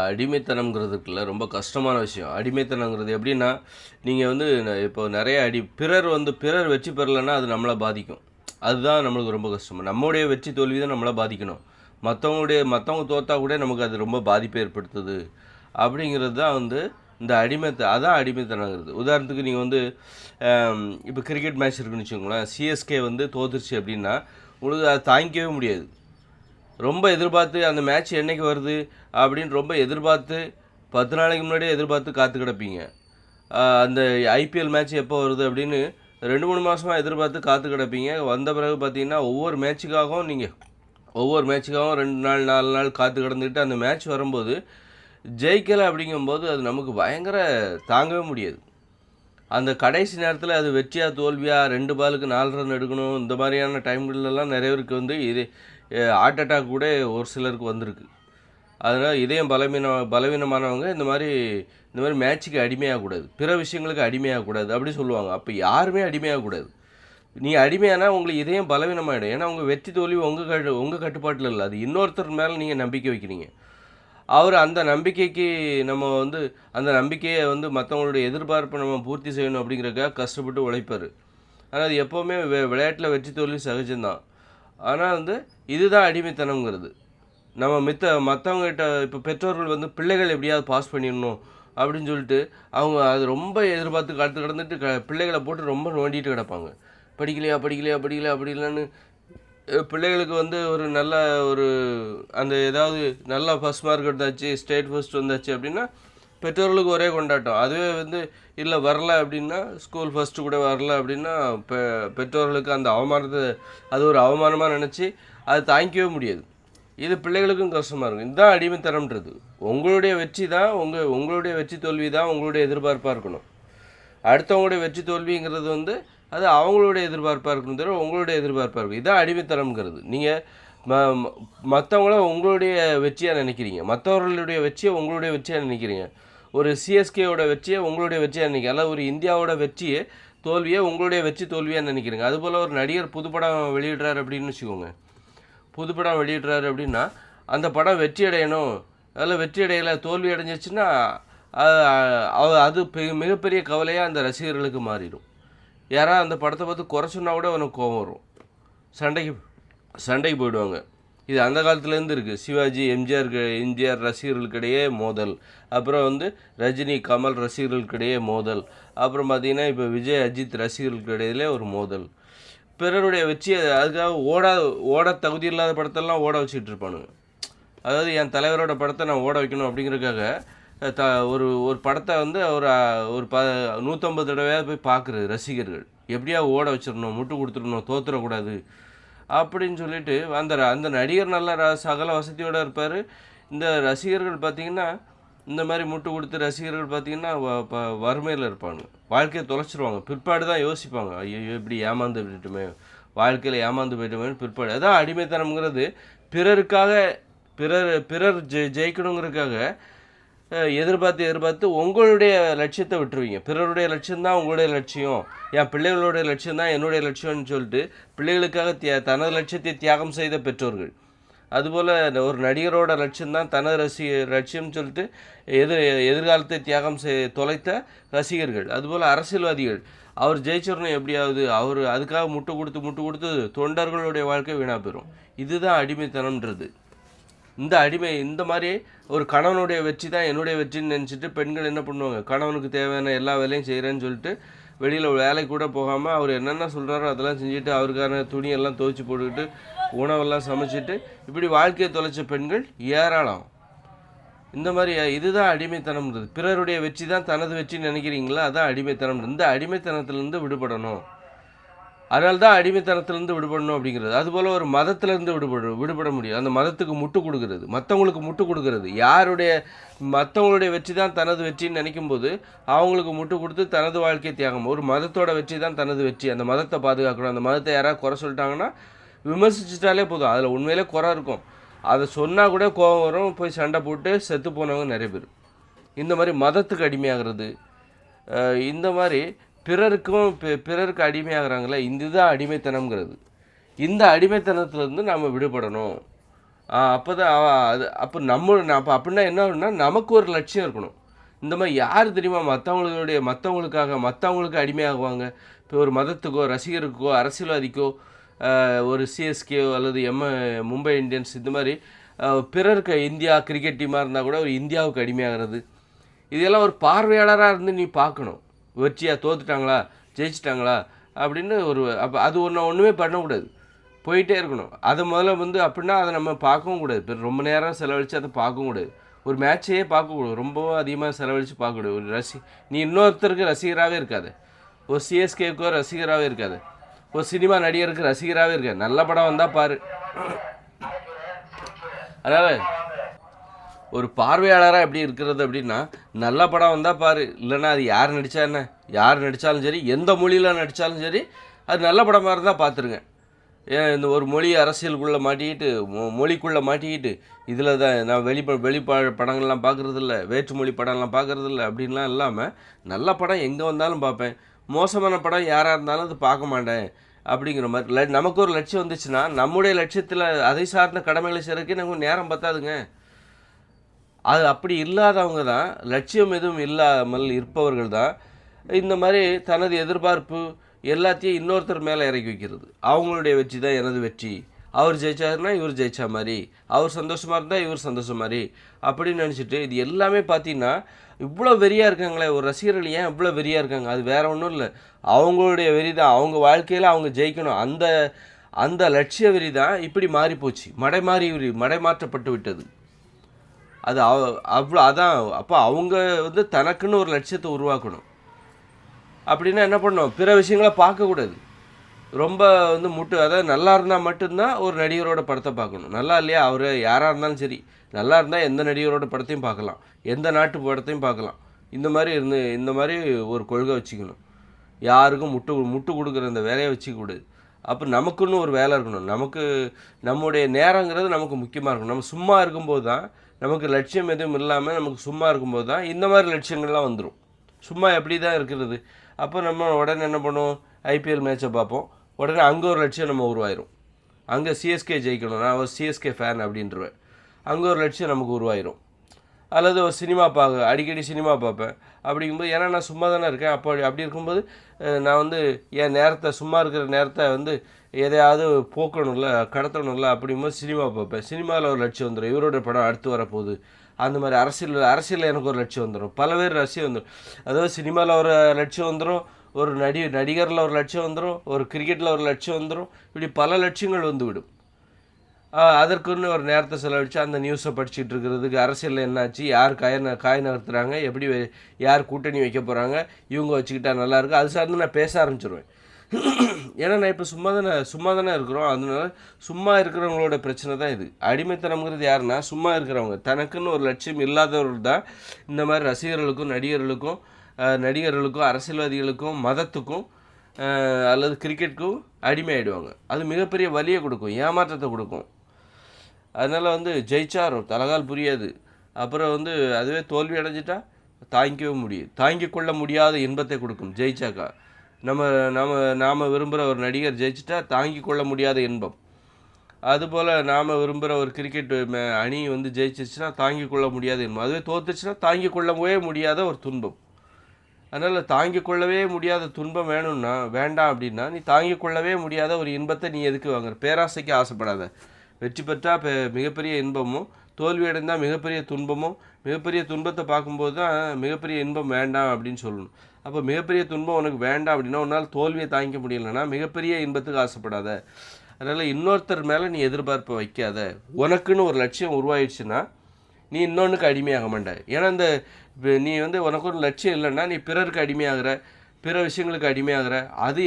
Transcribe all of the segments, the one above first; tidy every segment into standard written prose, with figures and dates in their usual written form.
அடிமைத்தனம்ங்கிறதுக்குள்ள ரொம்ப கஷ்டமான விஷயம். அடிமைத்தனங்கிறது எப்படின்னா, நீங்க வந்து இப்போ நெறைய பிறர் வெற்றி பெறலன்னா, அது நம்மள பாதிக்கும். அதுதான் நம்மளுக்கு ரொம்ப கஷ்டம். நம்முடைய வெற்றி தோல்வி தான் நம்மள பாதிக்கணும். மத்தவங்க தோத்தா கூட நமக்கு அது ரொம்ப பாதிப்பை ஏற்படுத்துது. அப்படிங்கிறது தான் வந்து அதான் அடிமைத்தனங்கிறது. உதாரணத்துக்கு நீங்க வந்து இப்போ கிரிக்கெட் மேட்ச் இருக்குன்னு வச்சுக்கோங்களேன். சிஎஸ்கே வந்து தோத்துருச்சு அப்படின்னா, உங்களுக்கு அத தாங்கிக்கவே முடியாது. ரொம்ப எதிர்பார்த்து அந்த மேட்ச் என்னைக்கு வருது அப்படின்னு ரொம்ப எதிர்பார்த்து 10 நாளைக்கு முன்னாடியே எதிர்பார்த்து காத்து கிடப்பீங்க. அந்த ஐபிஎல் மேட்ச் எப்போ வருது அப்படின்னு 2, 3 மாசமா எதிர்பார்த்து காத்து கிடப்பீங்க. வந்த பிறகு பார்த்தீங்கன்னா, ஒவ்வொரு மேட்சுக்காகவும் 2 நாள், 4 நாள் காத்து கிடந்துட்டு அந்த மேட்ச் வரும்போது, ஜெயிக்கல அப்படிங்கும்போது அது நமக்கு பயங்கர தாங்கவே முடியாது. அந்த கடைசி நேரத்தில அது வெற்றியா, தோல்வியா 2 பாலுக்கு 4 ரன் எடுக்கணும். இந்த மாதிரியான டைம்கள்லாம் நிறைய பேருக்கு வந்து ஹார்ட் அட்டாக் கூட ஒரு சிலருக்கு வந்திருக்கு. அதனால் இதயம் பலவீனமானவங்க இந்த மாதிரி மேட்ச்சுக்கு அடிமையாகக்கூடாது. பிற விஷயங்களுக்கு அடிமையாகக்கூடாது அப்படி சொல்லுவாங்க. அப்போ யாருமே அடிமையாகக்கூடாது. நீங்க அடிமையானா உங்களுக்கு இதயம் பலவீனமாயிடும். ஏன்னா உங்க வெற்றி தோல்வி உங்க கட்டுப்பாட்டில இல்ல. அது இன்னொருத்தர் மேல நீங்க நம்பிக்கை வைக்கிறீங்க. அவரு அந்த நம்பிக்கைய வந்து மத்தவங்களுடைய எதிர்பார்ப்ப நம்ம பூர்த்தி செய்யணும் அப்படிங்கிறதுக்காக கஷ்டப்பட்டு உழைப்பாரு. ஆனா அது எப்பவுமே விளையாட்டுல வெற்றி தோல்வி சகஜம் தான். ஆனா வந்து இதுதான் அடிமைத்தனம்ங்கிறது. நம்ம மத்தவங்ககிட்ட இப்போ பெற்றோர்கள் வந்து பிள்ளைகள் எப்படியாவது பாஸ் பண்ணிடணும் அப்படின்னு சொல்லிட்டு, அவங்க அது ரொம்ப எதிர்பார்த்து காத்து கிடந்துட்டு பிள்ளைகள போட்டு ரொம்ப நோண்டிட்டு கிடப்பாங்க. படிக்கலையா, படிக்கலையா, படிக்கல அப்படி இல்லன்னு பிள்ளைகளுக்கு வந்து ஒரு அந்த ஏதாவது நல்லா ஃபர்ஸ்ட் மார்க் எடுத்தாச்சு, ஸ்டேட் ஃபர்ஸ்ட் வந்தாச்சு அப்படின்னா, பெற்றோர்களுக்கு ஒரே கொண்டாட்டம். அதுவே வந்து இல்ல வரல அப்படின்னா, ஸ்கூல் ஃபர்ஸ்ட்டு கூட வரல அப்படின்னா, பெற்றோர்களுக்கு அது ஒரு அவமானமா நினச்சு, அது தாங்கிக்கவே முடியாது. இது பிள்ளைகளுக்கும் கஷ்டமாக இருக்கும். இதுதான் அடிமைத்தனம்ன்றது. உங்களுடைய வெற்றி தான் உங்களுடைய வெற்றி தோல்வி தான் உங்களுடைய எதிர்பார்ப்பாக இருக்கணும். அடுத்தவங்களுடைய வெற்றி தோல்விங்கிறது வந்து அது அவங்களுடைய எதிர்பார்ப்பாக இருக்கணும் தவிர உங்களுடைய எதிர்பார்ப்பாக இருக்கும். இதான் அடிமைத்தனம்ங்கிறது. நீங்கள் மற்றவங்கள உங்களுடைய வெற்றியாக நினைக்கிறீங்க, மற்றவர்களுடைய வெற்றியை உங்களுடைய வெற்றியாக நினைக்கிறீங்க. ஒரு சிஎஸ்கேவோட வெற்றியை உங்களுடைய வெற்றியாக நினைக்கிறீங்க, அல்ல ஒரு இந்தியாவோட தோல்வியை உங்களுடைய வெற்றி தோல்வியாக நினைக்கிறீங்க. அதுபோல் ஒரு நடிகர் புதுப்படம் வெளியிடுறாரு அப்படின்னு வச்சுக்கோங்க. புதுப்படம் வெளியிடுறாரு அப்படின்னா, அந்த படம் வெற்றி அடையணும், அதில் வெற்றி அடையலை தோல்வி அடைஞ்சிச்சுன்னா அது மிகப்பெரிய கவலையாக அந்த ரசிகர்களுக்கு மாறிடும். யாராவது அந்த படத்தை பார்த்து குறை சொன்னால் கூட அவனுக்கு கோபம் வரும். சண்டைக்கு போயிடுவாங்க. இது அந்த காலத்துலேருந்து இருக்குது. சிவாஜி, எம்ஜிஆர் ரசிகர்களுக்கிடையே மோதல். அப்புறம் வந்து ரஜினி, கமல் ரசிகர்களுக்கிடையே மோதல். அப்புறம் பார்த்திங்கன்னா இப்போ விஜய், அஜித் ரசிகர்களுக்கு இடையிலே ஒரு மோதல். பிறருடைய வெற்றியை அதுக்காக ஓட தகுதி இல்லாத படத்தெல்லாம் ஓட வச்சுக்கிட்டு இருப்பானுங்க. அதாவது என் தலைவரோட படத்தை நான் ஓட வைக்கணும் அப்படிங்கிறதுக்காக ஒரு படத்தை வந்து ஒரு 150 தடவையாவது போய் பார்க்குறது ரசிகர்கள். எப்படியா ஓட வச்சிடணும், முட்டு கொடுத்துடணும், தோத்துடக்கூடாது அப்படின்னு சொல்லிட்டு அந்த நடிகர் நல்ல சகல வசதியோடு இருப்பார். இந்த ரசிகர்கள் பார்த்திங்கன்னா இந்த மாதிரி முட்டு கொடுத்து ரசிகர்கள் பார்த்திங்கன்னா வறுமையில் இருப்பாங்க. வாழ்க்கையை தொலைச்சிருவாங்க. பிற்பாடு தான் யோசிப்பாங்க, ஐயோ இப்படி ஏமாந்து விட்டுட்டுமே, வாழ்க்கையில் ஏமாந்து போயிட்டோமேனு பிற்பாடு. அதான் அடிமைத்தனம்ங்கிறது. பிறர் ஜெயிக்கணுங்கிறதுக்காக எதிர்பார்த்து உங்களுடைய லட்சியத்தை விட்டுருவீங்க. பிறருடைய லட்சியம்தான் உங்களுடைய லட்சியம், என் பிள்ளைகளுடைய லட்சியம்தான் என்னுடைய லட்சியம்னு சொல்லிட்டு பிள்ளைகளுக்காக தனது லட்சியத்தை தியாகம் செய்த பெற்றோர்கள். அதுபோல் ஒரு நடிகரோட லட்சியம்தான் தனது லட்சியம்னு சொல்லிட்டு எதிர்காலத்தை தியாகம் தொலைத்த ரசிகர்கள். அதுபோல் அரசியல்வாதிகள், அவர் ஜெயிச்சிடணும் எப்படியாவது, அவர் அதுக்காக முட்டு கொடுத்து தொண்டர்களுடைய வாழ்க்கை வீணாக போயிடும். இதுதான் அடிமைத்தனம்ன்றது. இந்த மாதிரி ஒரு கணவனுடைய வெற்றி தான் என்னுடைய வெற்றின்னு நினச்சிட்டு பெண்கள் என்ன பண்ணுவாங்க, கணவனுக்கு தேவையான எல்லா வேலையும் செய்கிறேன்னு சொல்லிட்டு வெளியில் வேலைக்கு கூட போகாமல் அவர் என்னென்ன சொல்கிறாரோ அதெல்லாம் செஞ்சுட்டு அவருக்கான துணியெல்லாம் துவைச்சி போட்டுக்கிட்டு உணவெல்லாம் சமைச்சிட்டு இப்படி வாழ்க்கையை தொலைச்ச பெண்கள் ஏராளம். இந்த மாதிரி இதுதான் அடிமைத்தனம்ன்றது. பிறருடைய வெற்றி தான் தனது வெற்றின்னு நினைக்கிறீங்களா, அதான் அடிமைத்தனம். இந்த அடிமைத்தனத்திலேருந்து விடுபடணும். அதனால தான் அடிமைத்தனத்திலேருந்து விடுபடணும் அப்படிங்கிறது. அதுபோல் ஒரு மதத்திலேருந்து விடுபட முடியும். அந்த மதத்துக்கு முட்டு கொடுக்கறது, மற்றவங்களுக்கு முட்டு கொடுக்கறது. மற்றவங்களுடைய வெற்றி தான் தனது வெற்றின்னு நினைக்கும்போது அவங்களுக்கு முட்டு கொடுத்து தனது வாழ்க்கையை தியாகம். ஒரு மதத்தோட வெற்றி தான் தனது வெற்றி, அந்த மதத்தை பாதுகாக்கணும். அந்த மதத்தை யாராவது குறை சொல்லிட்டாங்கன்னா விமர்சிச்சிட்டாலே போதும். அதில் உண்மையிலே குறை இருக்கும், அதை சொன்னால் கூட கோபம் வரும், போய் சண்டை போட்டு செத்து போனவங்க நிறைய பேர். இந்த மாதிரி மதத்துக்கு அடிமையாகிறது, இந்த மாதிரி பிறருக்கு அடிமையாகிறாங்களே, இதுதான் அடிமைத்தனம்ங்கிறது. இந்த அடிமைத்தனத்திலேருந்து நாம் விடுபடணும். அப்போ தான் அது அப்போ அப்போ அப்படின்னா என்ன ஆகும்னா, நமக்கு ஒரு லட்சியம் இருக்கணும். இந்த மாதிரி யார் தெரியுமா மற்றவங்களுக்கு அடிமையாகுவாங்க. இப்போ ஒரு மதத்துக்கோ, ரசிகருக்கோ, அரசியல்வாதிக்கோ, ஒரு சிஎஸ்கேஓ அல்லது மும்பை இந்தியன்ஸ் இந்த மாதிரி பிறருக்கு இந்தியா கிரிக்கெட் டீமாக இருந்தால் கூட ஒரு இந்தியாவுக்கு அடிமையாகிறது. இதெல்லாம் ஒரு பார்வையாளராக இருந்து நீ பார்க்கணும். வெற்றியாக தோத்துட்டாங்களா, ஜெயிச்சிட்டாங்களா அப்படின்னு அப்போ அது ஒன்றுமே பண்ணக்கூடாது. போயிட்டே இருக்கணும். அதை முதல்ல அப்படின்னா அதை நம்ம பார்க்கவும் கூடாது. இப்போ ரொம்ப நேரம் செலவழித்து அதை பார்க்கவும் கூடாது. ஒரு மேட்சையே பார்க்கக்கூடாது. ரொம்பவும் அதிகமாக செலவழித்து பார்க்கக்கூடாது. நீ இன்னொருத்தருக்கு ரசிகராகவே இருக்காது. ஒரு சிஎஸ்கேக்கோ ரசிகராகவே இருக்காது. ஒரு சினிமா நடிகருக்கு ரசிகராகவே இருக்காது. நல்ல படம் வந்தால் பாரு. அதனால் ஒரு பார்வையாளராக எப்படி இருக்கிறது அப்படின்னா, நல்ல படம் வந்தால் பாரு. இல்லைன்னா அது யார் நடித்தா என்ன, யார் நடித்தாலும் சரி, எந்த மொழியில் நடித்தாலும் சரி, அது நல்ல படமாக இருந்தால் பார்த்துருங்க. ஏன் இந்த ஒரு மொழி அரசியலுக்குள்ளே மாட்டிக்கிட்டு மொழிக்குள்ளே மாட்டிக்கிட்டு இதில் தான் நான் வெளி படங்கள்லாம் பார்க்குறதில்ல, வேற்றுமொழி படம்லாம் பார்க்குறதில்ல அப்படின்லாம் இல்லாமல் நல்ல படம் எங்கே வந்தாலும் பார்ப்பேன். மோசமான படம் யாராக இருந்தாலும் அது பார்க்க மாட்டேன் அப்படிங்கிற மாதிரி நமக்கு ஒரு லட்சியம் வந்துச்சுன்னா நம்முடைய லட்சியத்தில் அதை சார்ந்த கடமைகளை செய்கிறதுக்கு நமக்கு நேரம் பத்தாதுங்க. அது அப்படி இல்லாதவங்க தான், லட்சியம் எதுவும் இல்லாமல் இருப்பவர்கள் தான் இந்த மாதிரி தனது எதிர்பார்ப்பு எல்லாத்தையும் இன்னொருத்தர் மேலே இறக்கி வைக்கிறது. அவங்களுடைய வெற்றி தான் எனது வெற்றி, அவர் ஜெயிச்சாருன்னா இவர் ஜெயிச்சா மாதிரி, அவர் சந்தோஷமாக இருந்தால் இவர் சந்தோஷம் மாதிரி அப்படின்னு நினச்சிட்டு இது எல்லாமே பார்த்தீங்கன்னா இவ்வளோ வெறியாக இருக்காங்களே. ஒரு ரசிகர்கள் ஏன் இவ்வளோ வெறியாக இருக்காங்க? அது வேறு ஒன்றும் இல்லை, அவங்களுடைய வெறி தான். அவங்க வாழ்க்கையில் அவங்க ஜெயிக்கணும், அந்த அந்த லட்சிய வெறி தான் இப்படி மாறிப்போச்சு, மடைமாற்றப்பட்டு விட்டது. அது அவ்வளோ அதான். அப்போ அவங்க தனக்குன்னு ஒரு லட்சியத்தை உருவாக்கணும். அப்படின்னா என்ன பண்ணணும்? பிற விஷயங்களை பார்க்கக்கூடாது. ரொம்ப அதாவது நல்லா இருந்தால் மட்டும்தான் ஒரு நடிகரோட படத்தை பார்க்கணும். நல்லா இல்லையா, அவர் யாராக இருந்தாலும் சரி, நல்லா இருந்தால் எந்த நடிகரோட படத்தையும் பார்க்கலாம், எந்த நாட்டு படத்தையும் பார்க்கலாம். இந்த மாதிரி ஒரு கொள்கை வச்சுக்கணும். யாருக்கும் முட்டு கொடுக்குற இந்த வேலையை வச்சுக்கூடாது. அப்போ நமக்குன்னு ஒரு வேலை இருக்கணும். நம்முடைய நேரங்கிறது நமக்கு முக்கியமாக இருக்கணும். நம்ம சும்மா இருக்கும்போது தான், நமக்கு லட்சியம் எதுவும் இல்லாமல் நமக்கு சும்மா இருக்கும்போது தான் இந்த மாதிரி லட்சியங்கள்லாம் வந்துடும். சும்மா எப்படி தான் இருக்கிறது. அப்போ நம்ம உடனே என்ன பண்ணுவோம்? ஐபிஎல் மேட்சை பார்ப்போம். உடனே அங்கே ஒரு லட்சியம் நம்ம உருவாயிரும். அங்கே சிஎஸ்கே ஜெயிக்கணும், நான் ஒரு சிஎஸ்கே ஃபேன் அப்படின்றவேன். அங்கே ஒரு லட்சியம் நமக்கு உருவாயிரும். அல்லது ஒரு சினிமா அடிக்கடி சினிமா பார்ப்பேன். அப்படிங்கும்போது ஏன்னா நான் சும்மா தானே இருக்கேன். அப்படி இருக்கும்போது நான் என் நேரத்தை, சும்மா இருக்கிற நேரத்தை எதையாவது போக்கணும்ல, கடத்தணும்ல. அப்படிங்கும்போது சினிமா பார்ப்பேன். சினிமாவில் ஒரு லட்சியம் வந்துடும், இவரோட படம் அடுத்து வரப்போகுது. அந்த மாதிரி அரசியலில் எனக்கு ஒரு லட்சியம் வந்துடும், பல பேர் லட்சியம் வந்துடும். அதாவது சினிமாவில் ஒரு லட்சியம் வந்துடும், ஒரு நடிகரில் ஒரு லட்சியம் வந்துடும், ஒரு கிரிக்கெட்டில் ஒரு லட்சியம் வந்துடும். இப்படி பல லட்சியங்கள் வந்துவிடும். அதற்குன்னு ஒரு நேரத்தை செலவழித்து அந்த நியூஸை படிச்சுட்டு இருக்கிறதுக்கு, அரசியலில் என்னாச்சு, யார் காய் நகர்த்துறாங்க, எப்படி யார் கூட்டணி வைக்க போகிறாங்க, இவங்க வச்சுக்கிட்டா நல்லாயிருக்கு, அது சார்ந்து நான் பேச ஆரம்பிச்சிருவேன். ஏன்னா நான் இப்போ சும்மா தானே இருக்கிறோம். அதனால சும்மா இருக்கிறவங்களோட பிரச்சனை தான் இது. அடிமைத்தனம்ங்கிறது யாருன்னா சும்மா இருக்கிறவங்க, தனக்குன்னு ஒரு லட்சியம் இல்லாதவர்கள் தான் இந்த மாதிரி ரசிகர்களுக்கும் நடிகர்களுக்கும் அரசியல்வாதிகளுக்கும் மதத்துக்கும் அல்லது கிரிக்கெட்டுக்கும் அடிமையாயிடுவாங்க. அது மிகப்பெரிய வலியை கொடுக்கும், ஏமாற்றத்தை கொடுக்கும். அதனால் ஜெயிச்சார் தலகால் புரியாது. அப்புறம் அதுவே தோல்வி அடைஞ்சிட்டா தாங்கிக் கொள்ள முடியாத இன்பத்தை கொடுக்கும். ஜெயிச்சாக்கா நாம் விரும்புகிற ஒரு நடிகர் ஜெயிச்சிட்டா தாங்கிக் கொள்ள முடியாத இன்பம். அதுபோல் நாம் விரும்புகிற ஒரு கிரிக்கெட் அணி ஜெயிச்சிச்சுன்னா தாங்கிக் கொள்ள முடியாத இன்பம். அதுவே தோத்துச்சுன்னா தாங்கிக் கொள்ளவே முடியாத ஒரு துன்பம். அதனால் தாங்கிக் கொள்ளவே முடியாத துன்பம் வேண்டாம் அப்படின்னா நீ தாங்கிக் கொள்ளவே முடியாத ஒரு இன்பத்தை நீ எதுக்கு வாங்குற? பேராசைக்கு ஆசைப்படாத. வெற்றி பெற்றால் மிகப்பெரிய இன்பமும், தோல்வி அடைந்தால் மிகப்பெரிய துன்பமும். மிகப்பெரிய துன்பத்தை பார்க்கும்போது தான் மிகப்பெரிய இன்பம் வேண்டாம் அப்படின்னு சொல்லணும். அப்போ மிகப்பெரிய துன்பம் உனக்கு வேண்டாம் அப்படின்னா, உன்னால் தோல்வியை தாங்கிக்க முடியலைன்னா மிகப்பெரிய இன்பத்துக்கு ஆசைப்படாத. அதனால் இன்னொருத்தர் மேலே நீ எதிர்பார்ப்பை வைக்காத. உனக்குன்னு ஒரு லட்சியம் உருவாயிடுச்சுன்னா நீ இன்னொன்றுக்கு அடிமையாக மாட்ட. ஏன்னா நீ உனக்கு ஒரு லட்சியம் இல்லைன்னா நீ பிறருக்கு அடிமையாகிற, பிற விஷயங்களுக்கு அடிமையாகிற. அது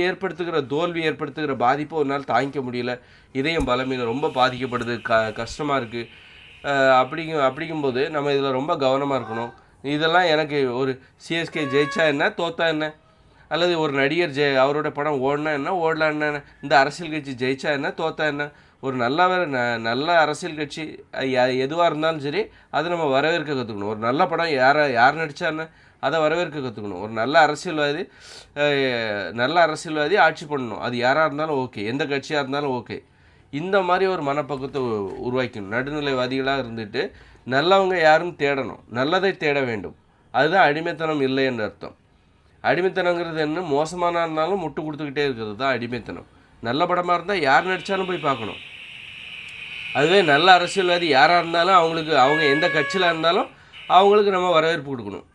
தோல்வி ஏற்படுத்துகிற பாதிப்பை ஒரு நாள் தாங்கிக்க முடியல, இதயம் பலமீனம் ரொம்ப பாதிக்கப்படுது, கஷ்டமாக இருக்குது. அப்படிங்கும்போது நம்ம இதில் ரொம்ப கவனமாக இருக்கணும். இதெல்லாம் எனக்கு ஒரு சிஎஸ்கே ஜெயிச்சா என்ன, தோத்தா என்ன, அல்லது ஒரு நடிகர் அவரோட படம் ஓடினா என்ன, ஓடலாம் என்ன, இந்த அரசியல் கட்சி ஜெயிச்சா என்ன, தோத்தா என்ன, ஒரு நல்ல அரசியல் கட்சி எதுவாக இருந்தாலும் சரி அதை நம்ம வரவேற்க கற்றுக்கணும். ஒரு நல்ல படம் யார் நடித்தா என்ன, அதை வரவேற்க கற்றுக்கணும். ஒரு நல்ல அரசியல்வாதி ஆட்சி பண்ணணும். அது யாராக இருந்தாலும் ஓகே, எந்த கட்சியாக இருந்தாலும் ஓகே. இந்த மாதிரி ஒரு மனப்பக்குவத்தை உருவாக்கணும். நடுநிலைவாதிகளாக இருந்துட்டு நல்லவங்க யாரும் தேடணும், நல்லதை தேட வேண்டும். அதுதான் அடிமைத்தனம் இல்லை என்று அர்த்தம். அடிமைத்தனங்கிறது என்ன? மோசமான இருந்தாலும் முட்டு கொடுத்துக்கிட்டே இருக்கிறது தான் அடிமைத்தனம். நல்ல படமாக இருந்தால் யார் நடித்தாலும் போய் பார்க்கணும். அதுவே நல்ல அரசியல்வாதி யாராக இருந்தாலும் அவங்க எந்த கட்சியில் இருந்தாலும் அவங்களுக்கு நம்ம வரவேற்பு கொடுக்கணும்.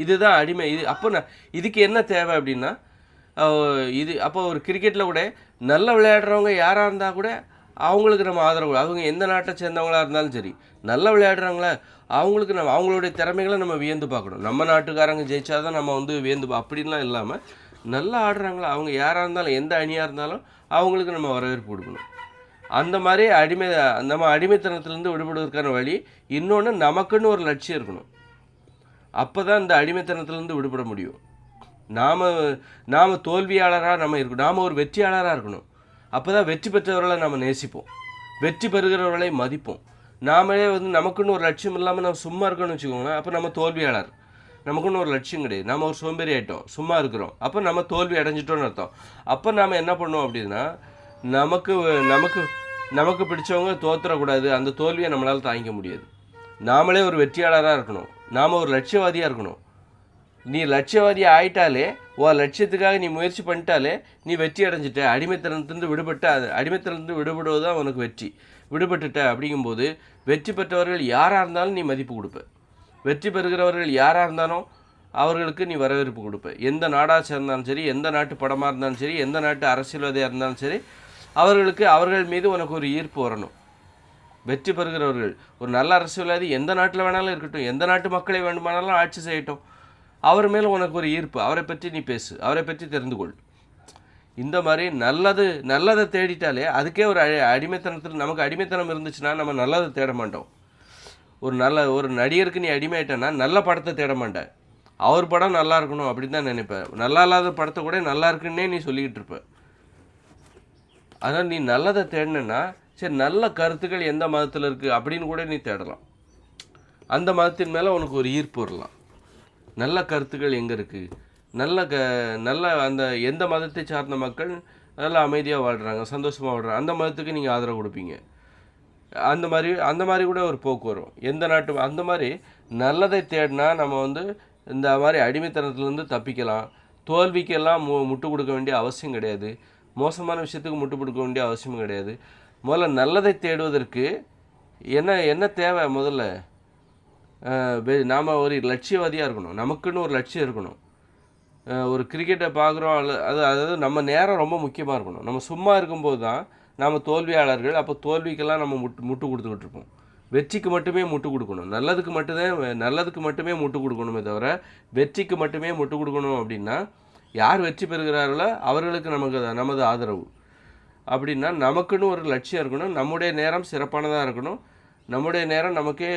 இதுதான் அடிமை. அப்போ இதுக்கு என்ன தேவை அப்படின்னா, அப்போ ஒரு கிரிக்கெட்டில் கூட நல்ல விளையாடுறவங்க யாராக இருந்தால் கூட அவங்களுக்கு நம்ம ஆதரவு, அவங்க எந்த நாட்டை சேர்ந்தவங்களாக இருந்தாலும் சரி, நல்லா விளையாடுறாங்களா அவங்களுக்கு நம்ம அவங்களுடைய திறமைகளை நம்ம வியந்து பார்க்கணும். நம்ம நாட்டுக்காரங்க ஜெயிச்சாதான் நம்ம வியந்து அப்படின்லாம் இல்லாமல் நல்லா ஆடுறாங்களா அவங்க யாராக இருந்தாலும் எந்த அணியாக இருந்தாலும் அவங்களுக்கு நம்ம வரவேற்பு கொடுக்கணும். அந்த மாதிரி நம்ம அடிமைத்தனத்திலேருந்து விடுபடுவதற்கான வழி இன்னொன்று, நமக்குன்னு ஒரு லட்சியம் இருக்கணும். அப்போ தான் இந்த அடிமைத்தனத்திலேருந்து விடுபட முடியும். நாம் தோல்வியாளராக நம்ம இருக்கணும், நாம் ஒரு வெற்றியாளராக இருக்கணும். அப்போ தான் வெற்றி பெற்றவர்களை நம்ம நேசிப்போம், வெற்றி பெறுகிறவர்களை மதிப்போம். நாமளே நமக்குன்னு ஒரு லட்சியம் இல்லாமல் நம்ம சும்மா இருக்கணும்னு வச்சுக்கோங்களேன், அப்போ நம்ம தோல்வியாளர். நமக்குன்னு ஒரு லட்சியம் கிடையாது, நம்ம ஒரு சோம்பேறி ஆகிட்டோம், சும்மா இருக்கிறோம், அப்போ நம்ம தோல்வி அடைஞ்சிட்டோன்னு அர்த்தம். அப்போ நாம் என்ன பண்ணுவோம் அப்படின்னா, நமக்கு நமக்கு நமக்கு பிடிச்சவங்க தோற்றுறக்கூடாது, அந்த தோல்வியை நம்மளால் தாங்கிக்க முடியாது. நாமளே ஒரு வெற்றியாளராக இருக்கணும், நாம் ஒரு லட்சியவாதியாக இருக்கணும். நீ லட்சியவாதி ஆயிட்டாலே, லட்சியத்துக்காக நீ முயற்சி பண்ணிட்டாலே நீ வெற்றி அடைஞ்சிட்ட. அடிமைத்தனத்திலிருந்து விடுபடுவது தான் உனக்கு வெற்றி. விடுபட்டுட்ட அப்படிங்கும்போது வெற்றி பெற்றவர்கள் யாராக இருந்தாலும் நீ மதிப்பு கொடுப்ப, வெற்றி பெறுகிறவர்கள் யாராக இருந்தாலும் அவர்களுக்கு நீ வரவேற்பு கொடுப்ப. எந்த நாடாக சேர்ந்தாலும் சரி, எந்த நாட்டு படமாக இருந்தாலும் சரி, எந்த நாட்டு அரசியல்வாதியாக இருந்தாலும் சரி, அவர்கள் மீது உனக்கு ஒரு ஈர்ப்பு வரணும். வெற்றி பெறுகிறவர்கள், ஒரு நல்ல அரசியல்வாதி எந்த நாட்டில் வேணாலும் இருக்கட்டும், எந்த நாட்டு மக்களை வேண்டுமானாலும் ஆட்சி செய்யட்டும், அவர் மேலே உனக்கு ஒரு ஈர்ப்பு, அவரை பற்றி நீ பேசு, அவரை பற்றி தெரிந்து கொள். இந்த மாதிரி நல்லதை தேடிட்டாலே அதுக்கே ஒரு அடிமைத்தனத்தில், நமக்கு அடிமைத்தனம் இருந்துச்சுன்னா நம்ம நல்லதை தேட மாட்டோம். ஒரு நடிகருக்கு நீ அடிமையாயிட்டேன்னா நல்ல படத்தை தேட மாட்டேன், அவர் படம் நல்லா இருக்கணும் அப்படின்னு தான் நினைப்பேன். நல்லா இல்லாத படத்தை கூட நல்லா இருக்குன்னே நீ சொல்லிக்கிட்டு இருப்ப. அதனால் நீ நல்லதை தேடினா சரி, நல்ல கருத்துக்கள் எந்த மதத்தில் இருக்குது அப்படின்னு கூட நீ தேடலாம். அந்த மதத்தின் மேலே உனக்கு ஒரு ஈர்ப்பு வரலாம். நல்ல கருத்துக்கள் எங்கே இருக்குது, நல்ல அந்த எந்த மதத்தை சார்ந்த மக்கள் நல்லா அமைதியாக வாழ்கிறாங்க, சந்தோஷமாக வாழ்கிறாங்க, அந்த மதத்துக்கு நீங்கள் ஆதரவு கொடுப்பீங்க. அந்த மாதிரி கூட ஒரு போக்கு வரும். எந்த நாட்டு அந்த மாதிரி நல்லதை தேடினா நம்ம இந்த மாதிரி அடிமைத்தனத்துலேருந்து தப்பிக்கலாம். தோல்விக்கெல்லாம் முட்டு கொடுக்க வேண்டிய அவசியம் கிடையாது, மோசமான விஷயத்துக்கு முட்டு கொடுக்க வேண்டிய அவசியம் கிடையாது. முதல்ல நல்லதை தேடுவதற்கு என்ன தேவை? முதல்ல நாம் ஒரு லட்சியவாதியாக இருக்கணும், நமக்குன்னு ஒரு லட்சியம் இருக்கணும். ஒரு கிரிக்கெட்டை பார்க்குறோம், அதாவது நம்ம நேரம் ரொம்ப முக்கியமாக இருக்கணும். நம்ம சும்மா இருக்கும்போது தான் நாம் தோல்வியாளர்கள். அப்போ தோல்விக்கெல்லாம் நம்ம முட்டு கொடுத்துக்கிட்டு இருப்போம். வெற்றிக்கு மட்டுமே முட்டு கொடுக்கணும், நல்லதுக்கு மட்டுமே முட்டு கொடுக்கணுமே தவிர வெற்றிக்கு மட்டுமே முட்டு கொடுக்கணும் அப்படின்னா யார் வெற்றி பெறுகிறார்களோ அவர்களுக்கு நமது ஆதரவு. அப்படின்னா நமக்குன்னு ஒரு லட்சியம் இருக்கணும், நம்முடைய நேரம் சிறப்பானதாக இருக்கணும், நம்முடைய நேரம் நமக்கே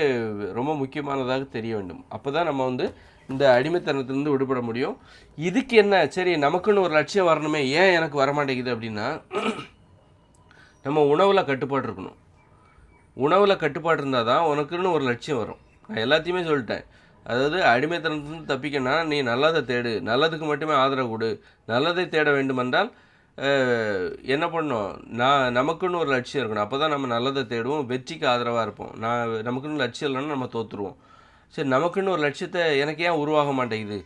ரொம்ப முக்கியமானதாக தெரிய வேண்டும். அப்போ தான் நம்ம இந்த அடிமைத்தனத்திலிருந்து விடுபட முடியும். இதுக்கு என்ன, சரி நமக்குன்னு ஒரு லட்சியம் வரணுமே, ஏன் எனக்கு வரமாட்டேங்குது அப்படின்னா, நம்ம உணவில் கட்டுப்பாடு இருக்கணும். உணவில் கட்டுப்பாடு இருந்தால் தான் உனக்குன்னு ஒரு லட்சியம் வரும். நான் எல்லாத்தையுமே சொல்லிட்டேன். அதாவது அடிமைத்தனத்திலிருந்து தப்பிக்கணும்னா நீ நல்லதை தேடு, நல்லதுக்கு மட்டுமே ஆதரவு கொடு. நல்லதை தேட வேண்டுமென்றால் என்ன பண்ணணும், நமக்குன்னு ஒரு லட்சியம் இருக்கணும். அப்போ தான் நம்ம நல்லதை தேடுவோம், வெற்றிக்கு ஆதரவாக இருப்போம். நமக்குன்னு லட்சியம் இல்லைன்னா நம்ம தோற்றுருவோம். சரி, நமக்குன்னு ஒரு லட்சியத்தை எனக்கு ஏன் உருவாக மாட்டேங்குது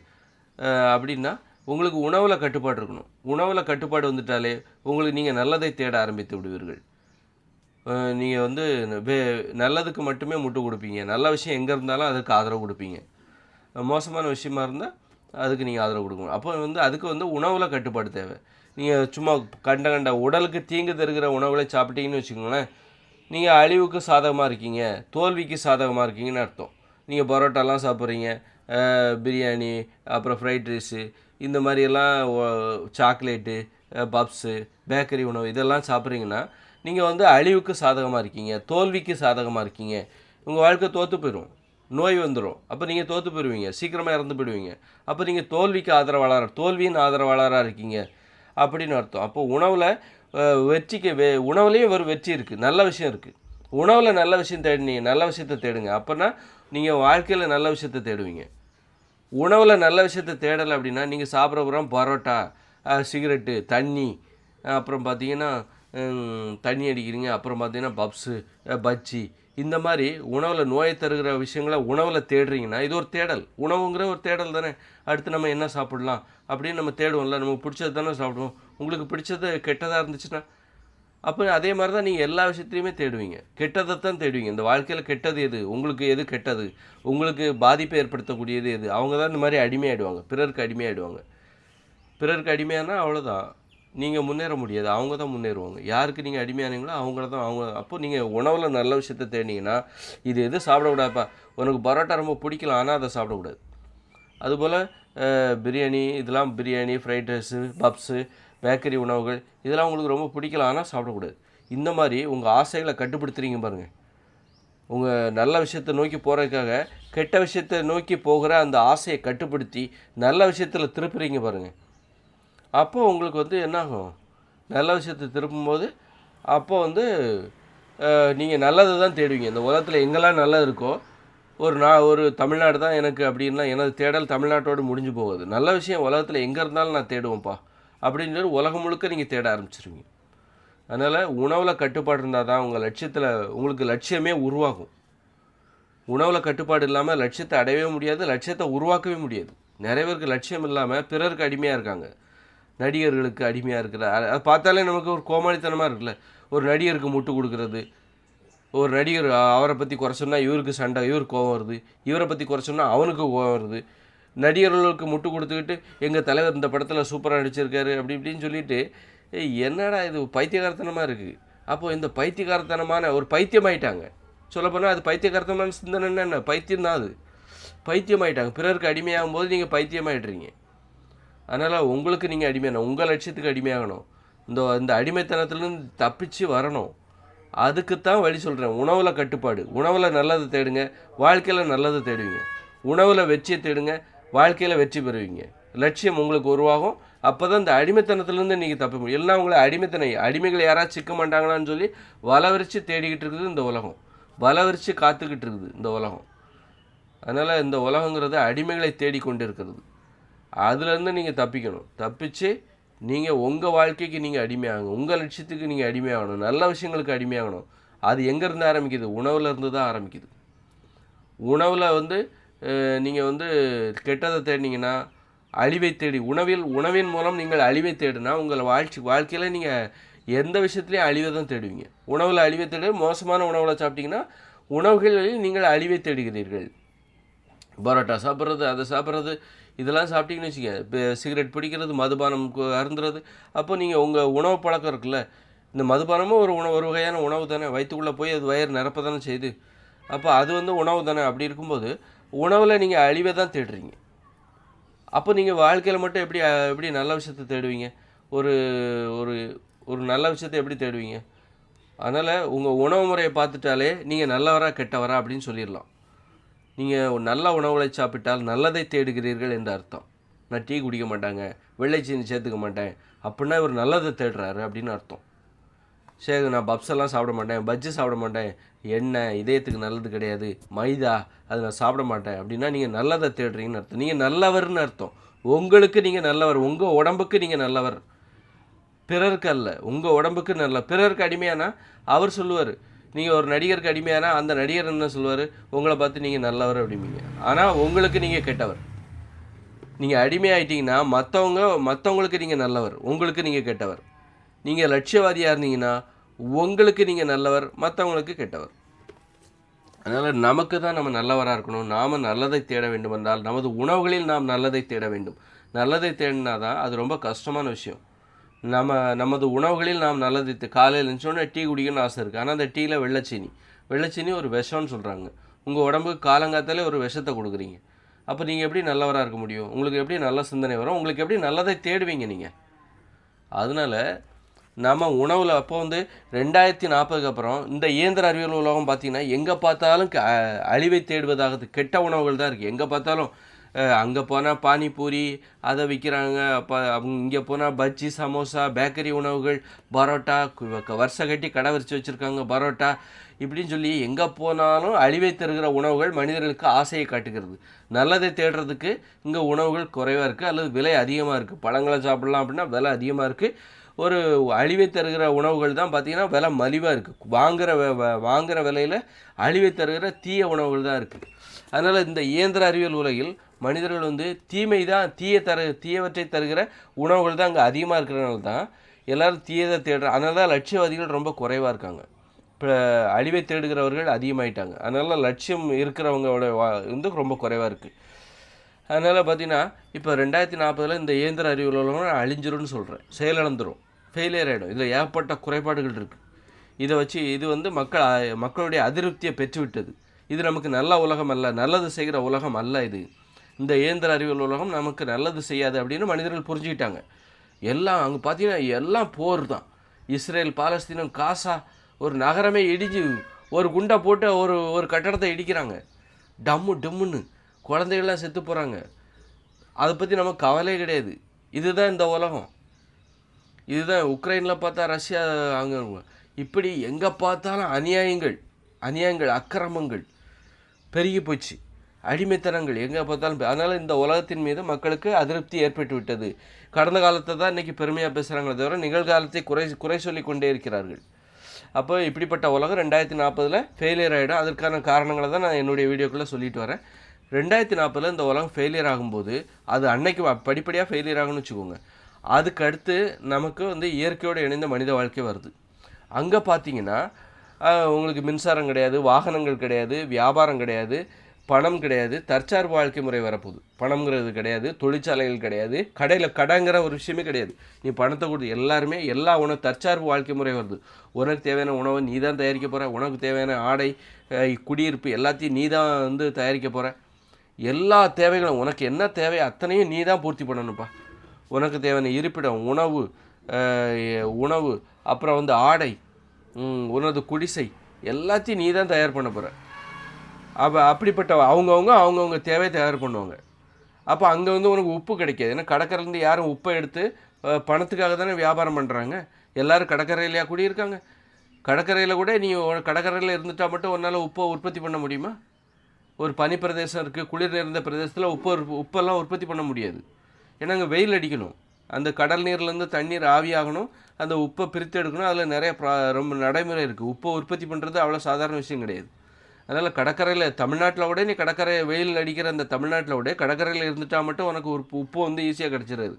அப்படின்னா, உங்களுக்கு உணவில் கட்டுப்பாடு இருக்கணும். உணவில் கட்டுப்பாடு வந்துட்டாலே நீங்கள் நல்லதை தேட ஆரம்பித்து விடுவீர்கள். நீங்கள் நல்லதுக்கு மட்டுமே முட்டு கொடுப்பீங்க. நல்ல விஷயம் எங்கே இருந்தாலும் அதுக்கு ஆதரவு கொடுப்பீங்க. மோசமான விஷயமா இருந்தால் அதுக்கு நீங்கள் ஆதரவு கொடுக்கணும். அப்போ அதுக்கு உணவில் கட்டுப்பாடு தேவை. நீங்கள் சும்மா கண்ட உடலுக்கு தீங்கு தருகிற உணவுகளை சாப்பிட்டீங்கன்னு வச்சுக்கோங்களேன், நீங்கள் அழிவுக்கு சாதகமாக இருக்கீங்க, தோல்விக்கு சாதகமாக இருக்கீங்கன்னு அர்த்தம். நீங்கள் பரோட்டாலாம் சாப்பிட்றீங்க, பிரியாணி, அப்புறம் ஃப்ரைட் ரைஸு, இந்த மாதிரியெல்லாம் சாக்லேட்டு, பப்ஸு, பேக்கரி உணவு இதெல்லாம் சாப்பிட்றீங்கன்னா நீங்கள் அழிவுக்கு சாதகமாக இருக்கீங்க, தோல்விக்கு சாதகமாக இருக்கீங்க. உங்கள் வாழ்க்கை தோற்று போயிடும், நோய் வந்துடும். அப்போ நீங்கள் தோற்று போயிடுவீங்க, சீக்கிரமாக இறந்து போயிடுவீங்க. அப்போ நீங்கள் தோல்வியின் ஆதரவாளராக இருக்கீங்க அப்படின்னு அர்த்தம். அப்போ உணவுலேயும் ஒரு வெற்றி இருக்குது, நல்ல விஷயம் இருக்குது. உணவில் நல்ல விஷயம் தேடினீங்க, நல்ல விஷயத்தை தேடுங்க. அப்போனா நீங்கள் வாழ்க்கையில் நல்ல விஷயத்தை தேடுவீங்க. உணவில் நல்ல விஷயத்தை தேடலை அப்படின்னா நீங்கள் சாப்பிட்ற பரோட்டா, சிகரெட்டு, தண்ணி, அப்புறம் பார்த்தீங்கன்னா தண்ணி அடிக்கிறீங்க, அப்புறம் பார்த்தீங்கன்னா பப்ஸு, பஜ்ஜி, இந்த மாதிரி உணவில் நோயை தருகிற விஷயங்களை உணவில் தேடுறீங்கன்னா இது ஒரு தேடல். உணவுங்கிற ஒரு தேடல் தானே. அடுத்து நம்ம என்ன சாப்பிடலாம் அப்படின்னு நம்ம தேடுவோம்ல. நமக்கு பிடிச்சது தானே சாப்பிடுவோம். உங்களுக்கு பிடிச்சது கெட்டதாக இருந்துச்சுன்னா அப்போ அதே மாதிரி தான் நீங்கள் எல்லா விஷயத்துலையுமே தேடுவீங்க. கெட்டதை தான் தேடுவீங்க. இந்த வாழ்க்கையில் கெட்டது எது, உங்களுக்கு எது கெட்டது, உங்களுக்கு பாதிப்பை ஏற்படுத்தக்கூடியது எது, அவங்க தான் இந்த மாதிரி அடிமையாயிடுவாங்க. பிறருக்கு அடிமையாயிடுவாங்க. பிறருக்கு அடிமையானா அவ்வளோதான், நீங்கள் முன்னேற முடியாது. அவங்க தான் முன்னேறுவாங்க. யாருக்கு நீங்கள் அடிமையானீங்களோ அவங்கள தான் அவங்க. அப்போது நீங்கள் உணவில் நல்ல விஷயத்த தேடினீங்கன்னா இது எது சாப்பிடக்கூடாதுப்பா, உனக்கு பரோட்டா ரொம்ப பிடிக்கலாம் ஆனால் அதை சாப்பிடக்கூடாது. அதுபோல் பிரியாணி, இதெல்லாம் biryani, fried rice, puffs, bakery உணவுகள் இதெல்லாம் உங்களுக்கு ரொம்ப பிடிக்கலாம் ஆனால் சாப்பிடக்கூடாது. இந்த மாதிரி உங்கள் ஆசைகளை கட்டுப்படுத்துறீங்க பாருங்கள். உங்கள் நல்ல விஷயத்தை நோக்கி போகிறதுக்காக கெட்ட விஷயத்தை நோக்கி போகிற அந்த ஆசையை கட்டுப்படுத்தி நல்ல விஷயத்தில் திருப்புறீங்க பாருங்கள். அப்போது உங்களுக்கு வந்து என்னாகும், நல்ல விஷயத்தை திருப்பும்போது அப்போது நீங்கள் நல்லது தான் தேடுவீங்க. இந்த உலகத்தில் எங்கெல்லாம் நல்லது இருக்கோ, ஒரு தமிழ்நாடு தான் எனக்கு அப்படின்னா எனது தேடல் தமிழ்நாட்டோடு முடிஞ்சு போகுது. நல்ல விஷயம் உலகத்தில் எங்கே இருந்தாலும் நான் தேடுவேன்ப்பா அப்படின்னு சொல்லி உலகம் முழுக்க நீங்கள் தேட ஆரம்பிச்சிருவீங்க. அதனால் உணவில் கட்டுப்பாடு இருந்தால் தான் உங்கள் லட்சியத்தில் உங்களுக்கு லட்சியமே உருவாகும். உணவில் கட்டுப்பாடு இல்லாமல் லட்சியத்தை அடையவே முடியாது, லட்சியத்தை உருவாக்கவே முடியாது. நிறைய பேருக்கு லட்சியம் இல்லாமல் பிறருக்கு அடிமையாக இருக்காங்க. நடிகர்களுக்கு அடிமையாக இருக்கிற அதை பார்த்தாலே நமக்கு ஒரு கோமாளித்தனமாக இருக்குல்ல. ஒரு நடிகருக்கு முட்டு கொடுக்குறது, ஒரு நடிகர் அவரை பற்றி குறை சொன்னால் இவருக்கு சண்டை, இவருக்கு கோவம் வருது, இவரை பற்றி குறை சொன்னால் அவனுக்கு கோவம் வருது. நடிகர்களுக்கு முட்டு கொடுத்துக்கிட்டு எங்கள் தலைவர் இந்த படத்தில் சூப்பராக நடிச்சிருக்காரு அப்படி இப்படின்னு சொல்லிட்டு என்னடா இது பைத்தியகாரத்தனமாக இருக்குது. அப்போது இந்த பைத்தியகாரத்தனமான ஒரு பைத்தியமாயிட்டாங்க. சொல்லப்போனால் அது பைத்தியகாரத்தனமான சிந்தனைன்னா என்ன, பைத்தியம்தான் அது. பைத்தியமாயிட்டாங்க. பிறருக்கு அடிமையாகும் போது நீங்கள் பைத்தியமாயிடுறீங்க. அதனால் உங்களுக்கு நீங்கள் அடிமையாகணும், உங்கள் லட்சியத்துக்கு அடிமையாகணும். இந்த அடிமைத்தனத்துலேருந்து தப்பிச்சு வரணும். அதுக்குத்தான் வழி சொல்கிறேன். உணவில் கட்டுப்பாடு. உணவில் நல்லது தேடுங்க, வாழ்க்கையில் நல்லது தேடுவீங்க. உணவில் வெற்றியை தேடுங்க, வாழ்க்கையில் வெற்றி பெறுவீங்க. லட்சியம் உங்களுக்கு உருவாகும். அப்போ தான் இந்த அடிமைத்தனத்துலேருந்து நீங்கள் தப்ப முடியும். எல்லாம் உங்களை அடிமைகள் யாராவது சிக்க மாட்டாங்களான்னு சொல்லி வலவரித்து தேடிக்கிட்டு இருக்குது இந்த உலகம். வலவரித்து காத்துக்கிட்டு இருக்குது இந்த உலகம். அதனால் இந்த உலகங்கிறது அடிமைகளை தேடிக்கொண்டு இருக்கிறது. அதுலேருந்து நீங்கள் தப்பிக்கணும். தப்பிச்சு நீங்கள் உங்கள் வாழ்க்கைக்கு நீங்கள் அடிமையாகணும், உங்கள் லட்சியத்துக்கு நீங்கள் அடிமையாகணும், நல்ல விஷயங்களுக்கு அடிமையாகணும். அது எங்கேருந்து ஆரம்பிக்குது, உணவில் இருந்து தான் ஆரம்பிக்குது. உணவில் நீங்கள் கெட்டதை தேடினீங்கன்னா அழிவை தேடி உணவின் மூலம் நீங்கள் அழிவை தேடினா உங்கள் வாழ்க்கையில் நீங்கள் எந்த விஷயத்துலையும் அழிவை தான் தேடுவீங்க. உணவில் அழிவை தேட மோசமான உணவில் சாப்பிட்டீங்கன்னா உணவுகளில் நீங்கள் அழிவை தேடுகிறீர்கள். பரோட்டா சாப்பிட்றது, அதை சாப்பிட்றது, இதெல்லாம் சாப்பிட்டீங்கன்னு வச்சுக்க, இப்போ சிகரெட் பிடிக்கிறது, மதுபானம் அருந்துறது, அப்போ நீங்கள் உங்கள் உணவு பழக்கம் இருக்குல்ல, இந்த மதுபானமும் ஒரு வகையான உணவு தானே. வயிற்றுக்குள்ளே போய் அது வயிறு நிரப்ப தானே செய்யுது. அப்போ அது உணவு தானே. அப்படி இருக்கும்போது உணவில் நீங்கள் அழிவை தான் தேடுறீங்க. அப்போ நீங்கள் வாழ்க்கையில் மட்டும் எப்படி நல்ல விஷயத்தை தேடுவீங்க, ஒரு ஒரு ஒரு நல்ல விஷயத்தை எப்படி தேடுவீங்க? அதனால் உங்கள் உணவு முறையை பார்த்துட்டாலே நீங்கள் நல்லவரா கெட்டவரா அப்படின்னு சொல்லிடலாம். நீங்கள் நல்ல உணவுகளை சாப்பிட்டால் நல்லதை தேடுகிறீர்கள் என்று அர்த்தம். நான் டீ குடிக்க மாட்டாங்க, வெள்ளை சீனி சேர்த்துக்க மாட்டேன் அப்படின்னா இவர் நல்லதை தேடுறாரு அப்படின்னு அர்த்தம். சரி, நான் பப்ஸெல்லாம் சாப்பிட மாட்டேன், பஜ்ஜி சாப்பிட மாட்டேன், எண்ணெய் இதயத்துக்கு நல்லது கிடையாது, மைதா அது நான் சாப்பிட மாட்டேன் அப்படின்னா நீங்கள் நல்லதை தேடுறீங்கன்னு அர்த்தம். நீங்கள் நல்லவர்னு அர்த்தம். உங்களுக்கு நீங்கள் நல்லவர், உங்கள் உடம்புக்கு நீங்கள் நல்லவர், பிறருக்கு அல்ல. உங்கள் உடம்புக்கு பிறருக்கு அடிமையானா அவர் சொல்லுவார். நீங்கள் ஒரு நடிகருக்கு அடிமையானா அந்த நடிகர் என்ன சொல்லுவார், உங்களை பார்த்து நீங்கள் நல்லவர் அப்படிம்பீங்க. ஆனால் உங்களுக்கு நீங்கள் கெட்டவர். நீங்கள் அடிமையாயிட்டீங்கன்னா மற்றவங்களுக்கு நீங்கள் நல்லவர், உங்களுக்கு நீங்கள் கெட்டவர். நீங்கள் லட்சியவாதியாக இருந்தீங்கன்னா உங்களுக்கு நீங்கள் நல்லவர், மற்றவங்களுக்கு கெட்டவர். அதனால் நமக்கு தான் நம்ம நல்லவராக இருக்கணும். நாம் நல்லதை தேட வேண்டும் என்றால் நமது உணவுகளில் நாம் நல்லதை தேட வேண்டும். நல்லதை தேடினா தான் அது ரொம்ப கஷ்டமான விஷயம். நமது உணவுகளில் நாம் நல்லது காலையில் இருந்துச்சோன்னே டீ குடிக்கணும்னு ஆசை இருக்குது. ஆனால் அந்த டீயில் வெள்ளைச்சீனி ஒரு விஷம்னு சொல்கிறாங்க. உங்கள் உடம்புக்கு காலங்காத்தாலே ஒரு விஷத்தை கொடுக்குறீங்க. அப்போ நீங்கள் எப்படி நல்லவராக இருக்க முடியும்? உங்களுக்கு எப்படி நல்ல சிந்தனை வரும்? உங்களுக்கு எப்படி நல்லதை தேடுவீங்க நீங்கள்? அதனால் நம்ம உணவில் அப்போ 2040க்கு அப்புறம் இந்த இயந்திர அறிவியல் உலகம் பார்த்திங்கன்னா எங்கே பார்த்தாலும் அழிவை தேடுவதாக கெட்ட உணவுகள் தான் இருக்குது. எங்கே பார்த்தாலும் அங்கே போனால் பானிபூரி அதை விற்கிறாங்க, அப்போ இங்கே போனால் பஜ்ஜி, சமோசா, பேக்கரி உணவுகள், பரோட்டா, வருஷம் கட்டி கடை விரித்து வச்சுருக்காங்க பரோட்டா இப்படின்னு சொல்லி எங்கே போனாலும் அழிவை தருகிற உணவுகள் மனிதர்களுக்கு ஆசையை காட்டுகிறது. நல்லதை தேடுறதுக்கு இங்கே உணவுகள் குறைவாக இருக்குது அல்லது விலை அதிகமாக இருக்குது. பழங்களை சாப்பிட்லாம் அப்படின்னா விலை அதிகமாக இருக்குது. ஒரு அழிவை தருகிற உணவுகள் தான் பார்த்திங்கன்னா விலை மலிவாக இருக்குது. வாங்குகிற விலையில் அழிவை தருகிற தீய உணவுகள் தான் இருக்குது. அதனால் இந்த இயந்திர அறிவியல் உலகில் மனிதர்கள் வந்து தீயவற்றை தருகிற உணவுகள் தான் அங்கே அதிகமாக இருக்கிறனால தான் எல்லோரும் தீயதை தேடுற. அதனால தான் லட்சியவாதிகள் ரொம்ப குறைவாக இருக்காங்க. இப்போ அழிவை தேடுகிறவர்கள் அதிகமாகிட்டாங்க. அதனால் லட்சியம் இருக்கிறவங்களோட வந்து ரொம்ப குறைவாக இருக்குது. அதனால் பார்த்திங்கன்னா இப்போ 2040 இந்த இயந்திர அறிவியல் உலகம் அழிஞ்சிரும்னு சொல்கிறேன். செயலிழந்துடும், ஃபெயிலியர் ஆகிடும். இதில் ஏகப்பட்ட குறைபாடுகள் இருக்குது. இதை வச்சு இது வந்து மக்களுடைய அதிருப்தியை பெற்றுவிட்டது. இது நமக்கு நல்ல உலகம் அல்ல, நல்லது செய்கிற உலகம் அல்ல. இந்த இயந்திர அறிவியல் உலகம் நமக்கு நல்லது செய்யாது அப்படின்னு மனிதர்கள் புரிஞ்சுக்கிட்டாங்க. எல்லாம் அங்கே பார்த்தீங்கன்னா எல்லாம் போர் தான். இஸ்ரேல், பாலஸ்தீனம், காசா, ஒரு நகரமே இடிஞ்சு ஒரு குண்டை போட்டு ஒரு கட்டடத்தை இடிக்கிறாங்க. டம்முன்னு குழந்தைகள்லாம் செத்து போகிறாங்க. அதை பற்றி நமக்கு கவலையே கிடையாது. இதுதான் இந்த உலகம். இதுதான் உக்ரைனில் பார்த்தா ரஷ்யா, அங்கே இப்படி எங்கே பார்த்தாலும் அநியாயங்கள், அக்கிரமங்கள் பெருகி போச்சு. அடிமைத்தனங்கள் எங்கே பார்த்தாலும். அதனால் இந்த உலகத்தின் மீது மக்களுக்கு அதிருப்தி ஏற்பட்டு விட்டது. கடந்த காலத்தை தான் இன்றைக்கி பெருமையாக பேசுகிறாங்களே தவிர நிகழ்காலத்தை குறை சொல்லி கொண்டே இருக்கிறார்கள். அப்போ இப்படிப்பட்ட உலகம் 2040 ஃபெயிலியர் ஆகிடும். அதற்கான காரணங்களை தான் நான் என்னுடைய வீடியோக்குள்ளே சொல்லிட்டு வரேன். 2040 இந்த உலகம் ஃபெயிலியர் ஆகும்போது அது அன்னைக்கு படிப்படியாக ஃபெயிலியர் ஆகும்னு வச்சுக்கோங்க. அதுக்கு அடுத்து நமக்கு வந்து இயற்கையோடு இணைந்த மனித வாழ்க்கை வருது. அங்கே பார்த்தீங்கன்னா உங்களுக்கு மின்சாரம் கிடையாது, வாகனங்கள் கிடையாது, வியாபாரம் கிடையாது, பணம் கிடையாது, தற்சார்பு வாழ்க்கை முறை வரப்போகுது. பணம்ங்கிறது கிடையாது, தொழிற்சாலைகள் கிடையாது, கடைங்கிற ஒரு விஷயமே கிடையாது. நீ பணத்தை கொடுத்து எல்லாருமே தற்சார்பு வாழ்க்கை முறை வருது. உனக்கு தேவையான உணவை நீ தான் தயாரிக்க போகிற. உனக்கு தேவையான ஆடை, குடியிருப்பு எல்லாத்தையும் நீ தான் வந்து தயாரிக்க போகிற. எல்லா தேவைகளும் உனக்கு என்ன தேவை அத்தனையும் நீ தான் பூர்த்தி பண்ணணும்ப்பா. உனக்கு தேவையான இருப்பிடம், உணவு, அப்புறம் வந்து ஆடை, உனது குடிசை எல்லாத்தையும் நீ தான் தயார் பண்ண போகிற. அப்படிப்பட்ட அவங்கவுங்க தேவையை தயார் பண்ணுவாங்க. அப்போ அங்கே வந்து உனக்கு உப்பு கிடைக்காது. ஏன்னா கடற்கரையிலேருந்து யாரும் உப்பை எடுத்து பணத்துக்காக தானே வியாபாரம் பண்ணுறாங்க. எல்லோரும் கடற்கரையிலையா குடியிருக்காங்க? கடற்கரையில் கூட நீ கடற்கரையில் இருந்துட்டால் மட்டும் உன்னால் உப்பை உற்பத்தி பண்ண முடியுமா? ஒரு பனி பிரதேசம் இருக்குது, குளிர் நிறைந்த பிரதேசத்தில் உப்பெல்லாம் உற்பத்தி பண்ண முடியாது. ஏன்னா அங்கே வெயில் அடிக்கணும். அந்த கடல் நீர்லேருந்து தண்ணீர் ஆவியாகணும், அந்த உப்பை பிரித்து எடுக்கணும். அதில் நிறைய ரொம்ப நடைமுறை இருக்குது. உப்பை உற்பத்தி பண்ணுறது அவ்வளோ சாதாரண விஷயம் கிடையாது. அதனால் கடற்கரையில் தமிழ்நாட்டில் விட நீ வெயில் அடிக்கிற அந்த தமிழ்நாட்டில் விட கடற்கரையில் இருந்துட்டால் மட்டும் உனக்கு ஒரு உப்பு வந்து ஈஸியாக கிடச்சிடாது.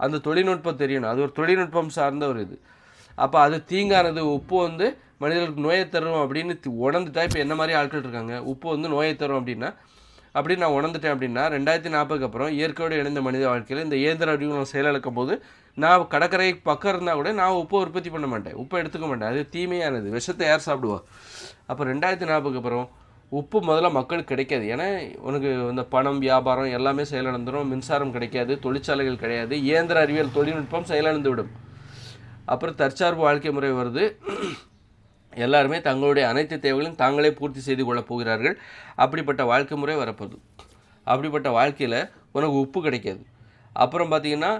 அந்த தொழில்நுட்பம் தெரியணும். அது ஒரு தொழில்நுட்பம் சார்ந்த ஒரு இது. அப்போ அது தீங்கானது. உப்பு வந்து மனிதர்களுக்கு நோயை தரும் அப்படின்னு உணர்ந்துட்டா, இப்போ என்ன மாதிரி ஆட்கள் இருக்காங்க, உப்பு வந்து நோயை தரும் அப்படின்னு நான் உணர்ந்துட்டேன் அப்படின்னா 2040 அப்புறம் இயற்கையோடு இணைந்த மனித வாழ்க்கையில் இந்த இயந்திர அறிவு செயலிழக்கும் போது நான் கடற்கரை பக்கம் இருந்தால் கூட நான் உப்பை உற்பத்தி பண்ண மாட்டேன், உப்பை எடுத்துக்க மாட்டேன். அது தீமையானது. விஷத்தை யார் சாப்பிடுவா? அப்போ 2040 அப்புறம் உப்பு முதல்ல மக்களுக்கு கிடைக்காது. ஏன்னா உனக்கு இந்த பணம், வியாபாரம் எல்லாமே செயலிழந்துடும். மின்சாரம் கிடைக்காது, தொழிற்சாலைகள் கிடையாது, இயந்திர அறிவியல் தொழில்நுட்பம் செயலிழந்து விடும். அப்புறம் தற்சார்பு வாழ்க்கை முறை வருது. எல்லாருமே தங்களுடைய அனைத்து தேவைகளையும் தாங்களே பூர்த்தி செய்து கொள்ளப் போகிறார்கள். அப்படிப்பட்ட வாழ்க்கை முறை வரப்போகுது. அப்படிப்பட்ட வாழ்க்கையில் உனக்கு உப்பு கிடைக்காது. அப்புறம் பார்த்திங்கன்னா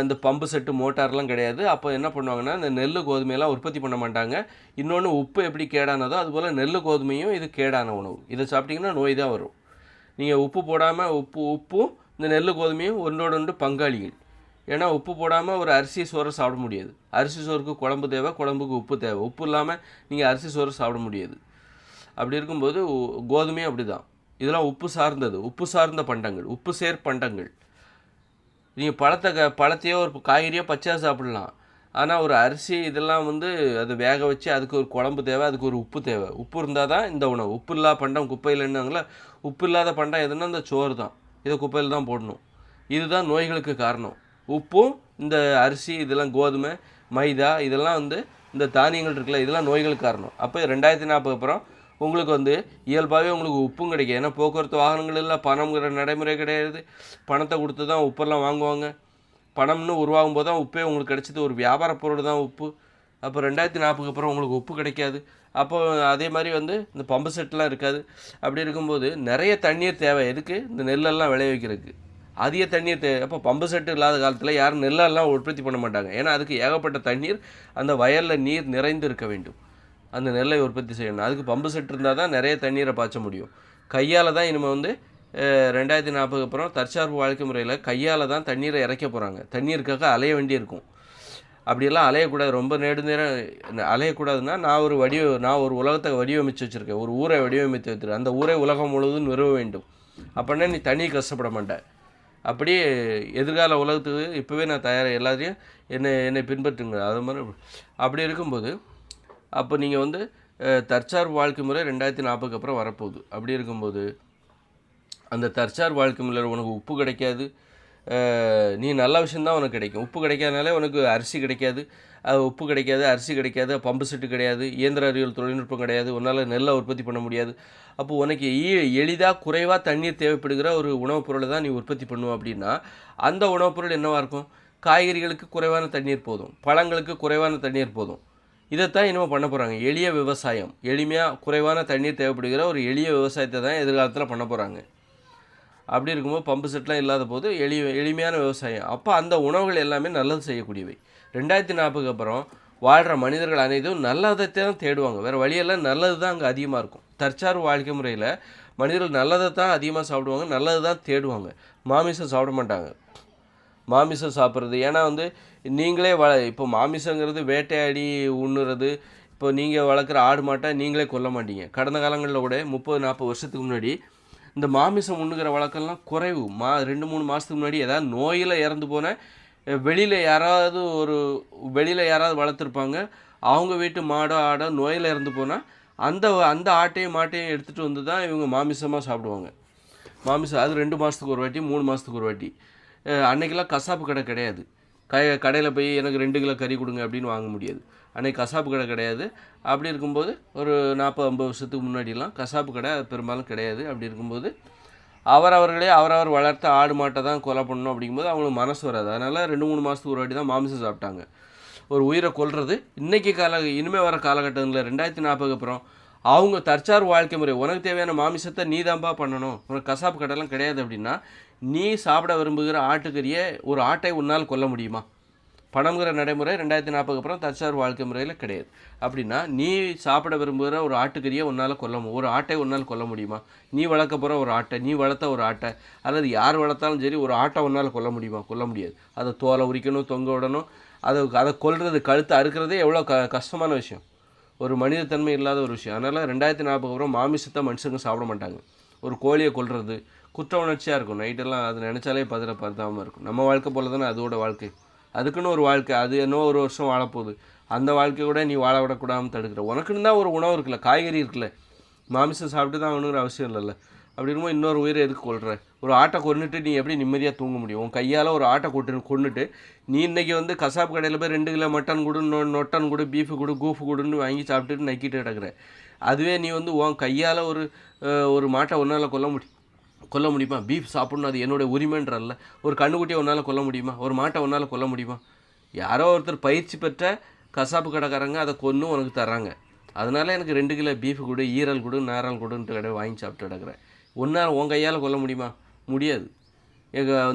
இந்த பம்பு செட்டு, மோட்டார்லாம் கிடையாது. அப்போ என்ன பண்ணுவாங்கன்னா இந்த நெல், கோதுமையெல்லாம் உற்பத்தி பண்ண மாட்டாங்க. இன்னொன்று, உப்பு எப்படி கேடானதோ அதுபோல் நெல், கோதுமையும் இது கேடான உணவு. இதை சாப்பிட்டிங்கன்னா நோய் தான் வரும். நீங்கள் உப்பு போடாமல் உப்பும் இந்த நெல், கோதுமையும் ஒன்றோடு பங்காளிகள். ஏன்னா உப்பு போடாமல் ஒரு அரிசி சோறை சாப்பிட முடியாது. அரிசி சோறுக்கு குழம்பு தேவை, குழம்புக்கு உப்பு தேவை. உப்பு இல்லாமல் நீங்கள் அரிசி சோறு சாப்பிட முடியாது. அப்படி இருக்கும்போது கோதுமையும் அப்படி தான். இதெல்லாம் உப்பு சார்ந்தது, உப்பு சார்ந்த பண்டங்கள், உப்பு சேர் பண்டங்கள். நீங்கள் பழத்தையோ ஒரு காய்கறியோ பச்சையாக சாப்பிட்லாம். ஆனால் ஒரு அரிசி இதெல்லாம் வந்து அது வேக வச்சு அதுக்கு ஒரு குழம்பு தேவை, அதுக்கு ஒரு உப்பு தேவை. உப்பு இருந்தால் தான் இந்த உணவு. உப்பு இல்லாத பண்டம் குப்பையில் என்னங்களா? உப்பு இல்லாத பண்டம் எதுனா இந்த சோறு தான். இதை குப்பையில் தான் போடணும். இதுதான் நோய்களுக்கு காரணம். உப்பும் இந்த அரிசி, இதெல்லாம் கோதுமை, மைதா, இதெல்லாம் வந்து இந்த தானியங்கள் இருக்குல்ல, இதெல்லாம் நோய்களுக்கு காரணம். அப்போ 2040 அப்புறம் உங்களுக்கு வந்து இயல்பாகவே உங்களுக்கு உப்பும் கிடைக்கும். ஏன்னா போக்குவரத்து வாகனங்கள் இல்லை, பணம்ங்கிற நடைமுறை கிடையாது. பணத்தை கொடுத்து தான் உப்பெல்லாம் வாங்குவாங்க. பணம்னு உருவாகும் போது தான் உப்பே உங்களுக்கு கிடைச்சது. ஒரு வியாபார பொருள் தான் உப்பு. அப்போ 2040 அப்புறம் உங்களுக்கு உப்பு கிடைக்காது. அப்போ அதே மாதிரி வந்து இந்த பம்பு செட்லாம் இருக்காது. அப்படி இருக்கும்போது நிறைய தண்ணீர் தேவை. எதுக்கு? இந்த நெல்லெல்லாம் விளைவிக்கிறதுக்கு அதிக தண்ணீர் தேவை. அப்போ பம்பு செட்டு இல்லாத காலத்தில் யாரும் நெல்லெல்லாம் உற்பத்தி பண்ண மாட்டாங்க. ஏன்னா அதுக்கு ஏகப்பட்ட தண்ணீர், அந்த வயலில் நீர் நிறைந்து இருக்க வேண்டும் அந்த நெல்லை உற்பத்தி செய்யணும். அதுக்கு பம்பு செட் இருந்தால் தான் நிறைய தண்ணீரை பாய்ச்ச முடியும். கையால் தான் இனிமேல் வந்து 2040 அப்புறம் தற்சார்பு வாழ்க்கை முறையில் கையால் தான் தண்ணீரை இறைக்க போகிறாங்க. தண்ணீருக்காக அலைய வேண்டியிருக்கும். அப்படியெல்லாம் அலையக்கூடாது. ரொம்ப நேரம் அலையக்கூடாதுன்னா, நான் ஒரு உலகத்தை வடிவமைச்சு வச்சுருக்கேன். ஒரு ஊரை வடிவமைத்து வைத்திருக்கேன். அந்த ஊரை உலகம் முழுவதும் நிறுவ வேண்டும். அப்படின்னா நீ தனி கஷ்டப்பட மாட்ட. அப்படியே எதிர்கால உலகத்துக்கு இப்போவே நான் தயாராக எல்லாத்தையும் என்னை பின்பற்றுங்க. அது மாதிரி அப்படி இருக்கும்போது அப்போ நீங்கள் வந்து தற்சார்பு வாழ்க்கை முறை 2040க்கு அப்புறம் வரப்போகுது. அப்படி இருக்கும்போது அந்த தற்சார்பு வாழ்க்கை முறையில் உனக்கு உப்பு கிடைக்காது. நீ நல்ல விஷயந்தான் உனக்கு கிடைக்கும். உப்பு கிடைக்காதனாலே உனக்கு அரிசி கிடைக்காது. உப்பு கிடைக்காது, அரிசி கிடைக்காது, பம்பு செட்டு கிடையாது, இயந்திர அறிவியல் தொழில்நுட்பம் கிடையாது, உன்னால் நெல்லை உற்பத்தி பண்ண முடியாது. அப்போது உனக்கு எளிதாக குறைவாக தண்ணீர் தேவைப்படுகிற ஒரு உணவுப் பொருளை தான் நீ உற்பத்தி பண்ணுவோம். அப்படின்னா அந்த உணவுப் பொருள் என்னவாக இருக்கும்? காய்கறிகளுக்கு குறைவான தண்ணீர் போதும், பழங்களுக்கு குறைவான தண்ணீர் போதும். இதைத்தான் இனிமேல் பண்ண போகிறாங்க. எளிய விவசாயம், எளிமையாக குறைவான தண்ணீர் தேவைப்படுகிற ஒரு எளிய விவசாயத்தை தான் எதிர்காலத்தில் பண்ண போகிறாங்க. அப்படி இருக்கும்போது பம்பு செட்லாம் இல்லாத போது எளிமையான விவசாயம். அப்போ அந்த உணவுகள் எல்லாமே நல்லது செய்யக்கூடியவை. 2040க்கு அப்புறம் வாழ்கிற மனிதர்கள் அனைத்தும் நல்லதை தான் தேடுவாங்க. வேறு வழியெல்லாம் நல்லது தான் அங்கே அதிகமாக இருக்கும். தற்சார்பு வாழ்க்கை முறையில் மனிதர்கள் நல்லதை தான் அதிகமாக சாப்பிடுவாங்க, நல்லது தான் தேடுவாங்க. மாமிசம் சாப்பிட மாட்டாங்க. மாமிசம் சாப்பிட்றது ஏன்னா வந்து நீங்களே இப்போ மாமிசங்கிறது வேட்டையாடி உண்ணுறது. இப்போ நீங்கள் வளர்க்குற ஆடு மாட்டை நீங்களே கொல்ல மாட்டீங்க. கடந்த காலங்களில் கூட 30-40 வருஷத்துக்கு முன்னாடி இந்த மாமிசம் உண்ணுகிற வழக்கம்லாம் குறைவு. 2-3 மாதத்துக்கு முன்னாடி ஏதாவது நோயில் இறந்து போன வெளியில் யாராவது வளர்த்துருப்பாங்க. அவங்க வீட்டு மாடோ ஆடோ நோயில் இறந்து போனால் அந்த ஆட்டையும் மாட்டையும் எடுத்துகிட்டு வந்து தான் இவங்க மாமிசமாக சாப்பிடுவாங்க. மாமிசம் அது 2 மாதத்துக்கு ஒரு வாட்டி, 3 மாதத்துக்கு ஒரு வாட்டி. அன்றைக்கெல்லாம் கசாப்பு கடை கிடையாது. கடையில் போய் எனக்கு 2 கிலோ கறி கொடுங்க அப்படின்னு வாங்க முடியாது. அன்றைக்கி கசாப்பு கடை கிடையாது. அப்படி இருக்கும்போது ஒரு 40-50 வருஷத்துக்கு முன்னாடிலாம் கசாப்பு கடை பெரும்பாலும் கிடையாது. அப்படி இருக்கும்போது அவரவர் வளர்த்த ஆடு மாட்டை தான் கொலை பண்ணணும். அப்படிங்கும்போது அவங்களுக்கு மனசு வராது. அதனால் 2-3 மாதத்துக்கு ஒரு வாட்டி தான் மாமிசம் சாப்பிட்டாங்க. ஒரு உயிரை கொல்றது இனிமேல் வர காலகட்டத்தில் 2040க்கு அப்புறம் அவங்க தற்சார்பு வாழ்க்கை முறை. உனக்கு தேவையான மாமிசத்தை நீ தான்ப்பா பண்ணணும். உனக்கு கசாப்பு கடைலாம் கிடையாது. அப்படின்னா நீ சாப்பிட விரும்புகிற ஆட்டுக்கறியை ஒரு ஆட்டை உன்னால் கொல்ல முடியுமா? பணம்ங்கிற நடைமுறை 2040க்கு அப்புறம் தற்சார்பு வாழ்க்கை முறையில் கிடையாது. அப்படின்னா நீ சாப்பிட விரும்புகிற ஒரு ஆட்டுக்கறியை உன்னால் ஒரு ஆட்டை உன்னால் கொல்ல முடியுமா? நீ வளர்க்க போகிற ஒரு ஆட்டை, நீ வளர்த்த ஒரு ஆட்டை, அல்லது யார் வளர்த்தாலும் சரி ஒரு ஆட்டை உன்னால் கொல்ல முடியுமா? கொல்ல முடியாது. அதை தோலை உரிக்கணும், தொங்க விடணும். அதை கொல்றது, கழுத்தை அறுக்கிறதே எவ்வளோ கஷ்டமான விஷயம். ஒரு மனிதத்தன்மை இல்லாத ஒரு விஷயம். அதனால் 2040க்கு அப்புறம் மாமிசத்தை மனுஷங்க சாப்பிட மாட்டாங்க. ஒரு கோழியை கொல்றது குற்ற உணர்ச்சியாக இருக்கும். நைட்டெல்லாம் அது நினச்சாலே பதறாமல் இருக்கும். நம்ம வாழ்க்கை போல தானே அதோட வாழ்க்கை. அதுக்குன்னு ஒரு வாழ்க்கை, அது இன்னும் ஒரு வருஷம் வாழப்போகுது. அந்த வாழ்க்கையை கூட நீ வாழ விடக்கூடாமல் தடுக்கிற. உனக்குன்னு தான் ஒரு உணவு இருக்குல்ல, காய்கறி இருக்குல்ல. மாமிசம் சாப்பிட்டு தான் ஆகணுங்கிற அவசியம் இல்லைல்ல. அப்படி இருக்கும்போது இன்னொரு உயிரை எதுக்கு கொள்கிற? ஒரு ஆட்டை கொன்னுட்டு நீ எப்படி நிம்மதியாக தூங்க முடியும்? உன் கையால் ஒரு ஆட்டை கொன்னுட்டு நீ இன்றைக்கி வந்து கசாப்பு கடையில் போய் 2 கிலோ மட்டன் கொடு, நொட்டன் கொடு, பீஃபு கொடு, கூஃபு கொடுன்னு வாங்கி சாப்பிட்டுட்டு நக்கிட்டு கிடக்குற. அதுவே நீ வந்து உன் கையால் ஒரு மாட்டை ஒன்றால் கொல்ல முடியுமா? பீஃப் சாப்பிட்ணும், அது என்னோடய உரிமைன்றல்ல. ஒரு கண்ணுக்குட்டியை ஒன்றால் கொல்ல முடியுமா? ஒரு மாட்டை ஒன்றால் கொல்ல முடியுமா? யாரோ ஒருத்தர் பயிற்சி பெற்ற கசாப்பு கடைக்காரங்க அதை கொன்று உனக்கு தர்றாங்க. அதனால் எனக்கு 2 கிலோ பீஃபு கொடு, ஈரல் கொடு, நாரால் கொடுன்ட்டு கடை வாங்கி சாப்பிட்டு கிடக்குறேன். உன் கையால் கொல்ல முடியுமா? முடியாது.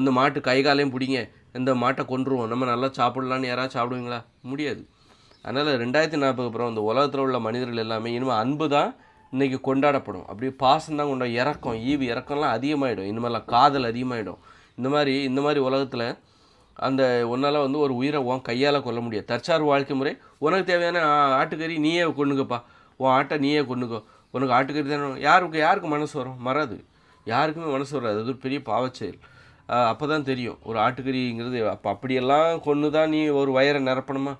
இந்த மாட்டு காலையும் பிடிங்க, இந்த மாட்டை கொன்றுவோம், நம்ம நல்லா சாப்பிட்லான்னு யாராவது சாப்பிடுவீங்களா? முடியாது. அதனால் 2040க்கு அப்புறம் இந்த உலகத்தில் உள்ள மனிதர்கள் எல்லாமே இனிமேல் அன்பு தான் இன்றைக்கி கொண்டாடப்படும். அப்படியே பாசம் தான் இறக்கம்லாம் அதிகமாகிடும். இனிமேலாம் காதல் அதிகமாகிடும். இந்த மாதிரி உலகத்தில் அந்த உன்னால் வந்து ஒரு உயிரை உன் கையால் கொல்ல முடியாது. தற்சார்பு வாழ்க்கை முறை. உனக்கு தேவையான ஆட்டுக்கறி நீயே கொன்னுக்கப்பா. உன் ஆட்டை நீயே கொன்னுக்கோ. உனக்கு ஆட்டுக்கறி தானே. யாருக்கு மனசு வரும்? வராது. யாருக்குமே மனசு வராது. அது ஒரு பெரிய பாவச்செயல். அப்போ தான் தெரியும் ஒரு ஆட்டுக்கறிங்கிறது. அப்படியெல்லாம் கொன்று தான் நீ ஒரு வயிறை நிரப்பணுமா?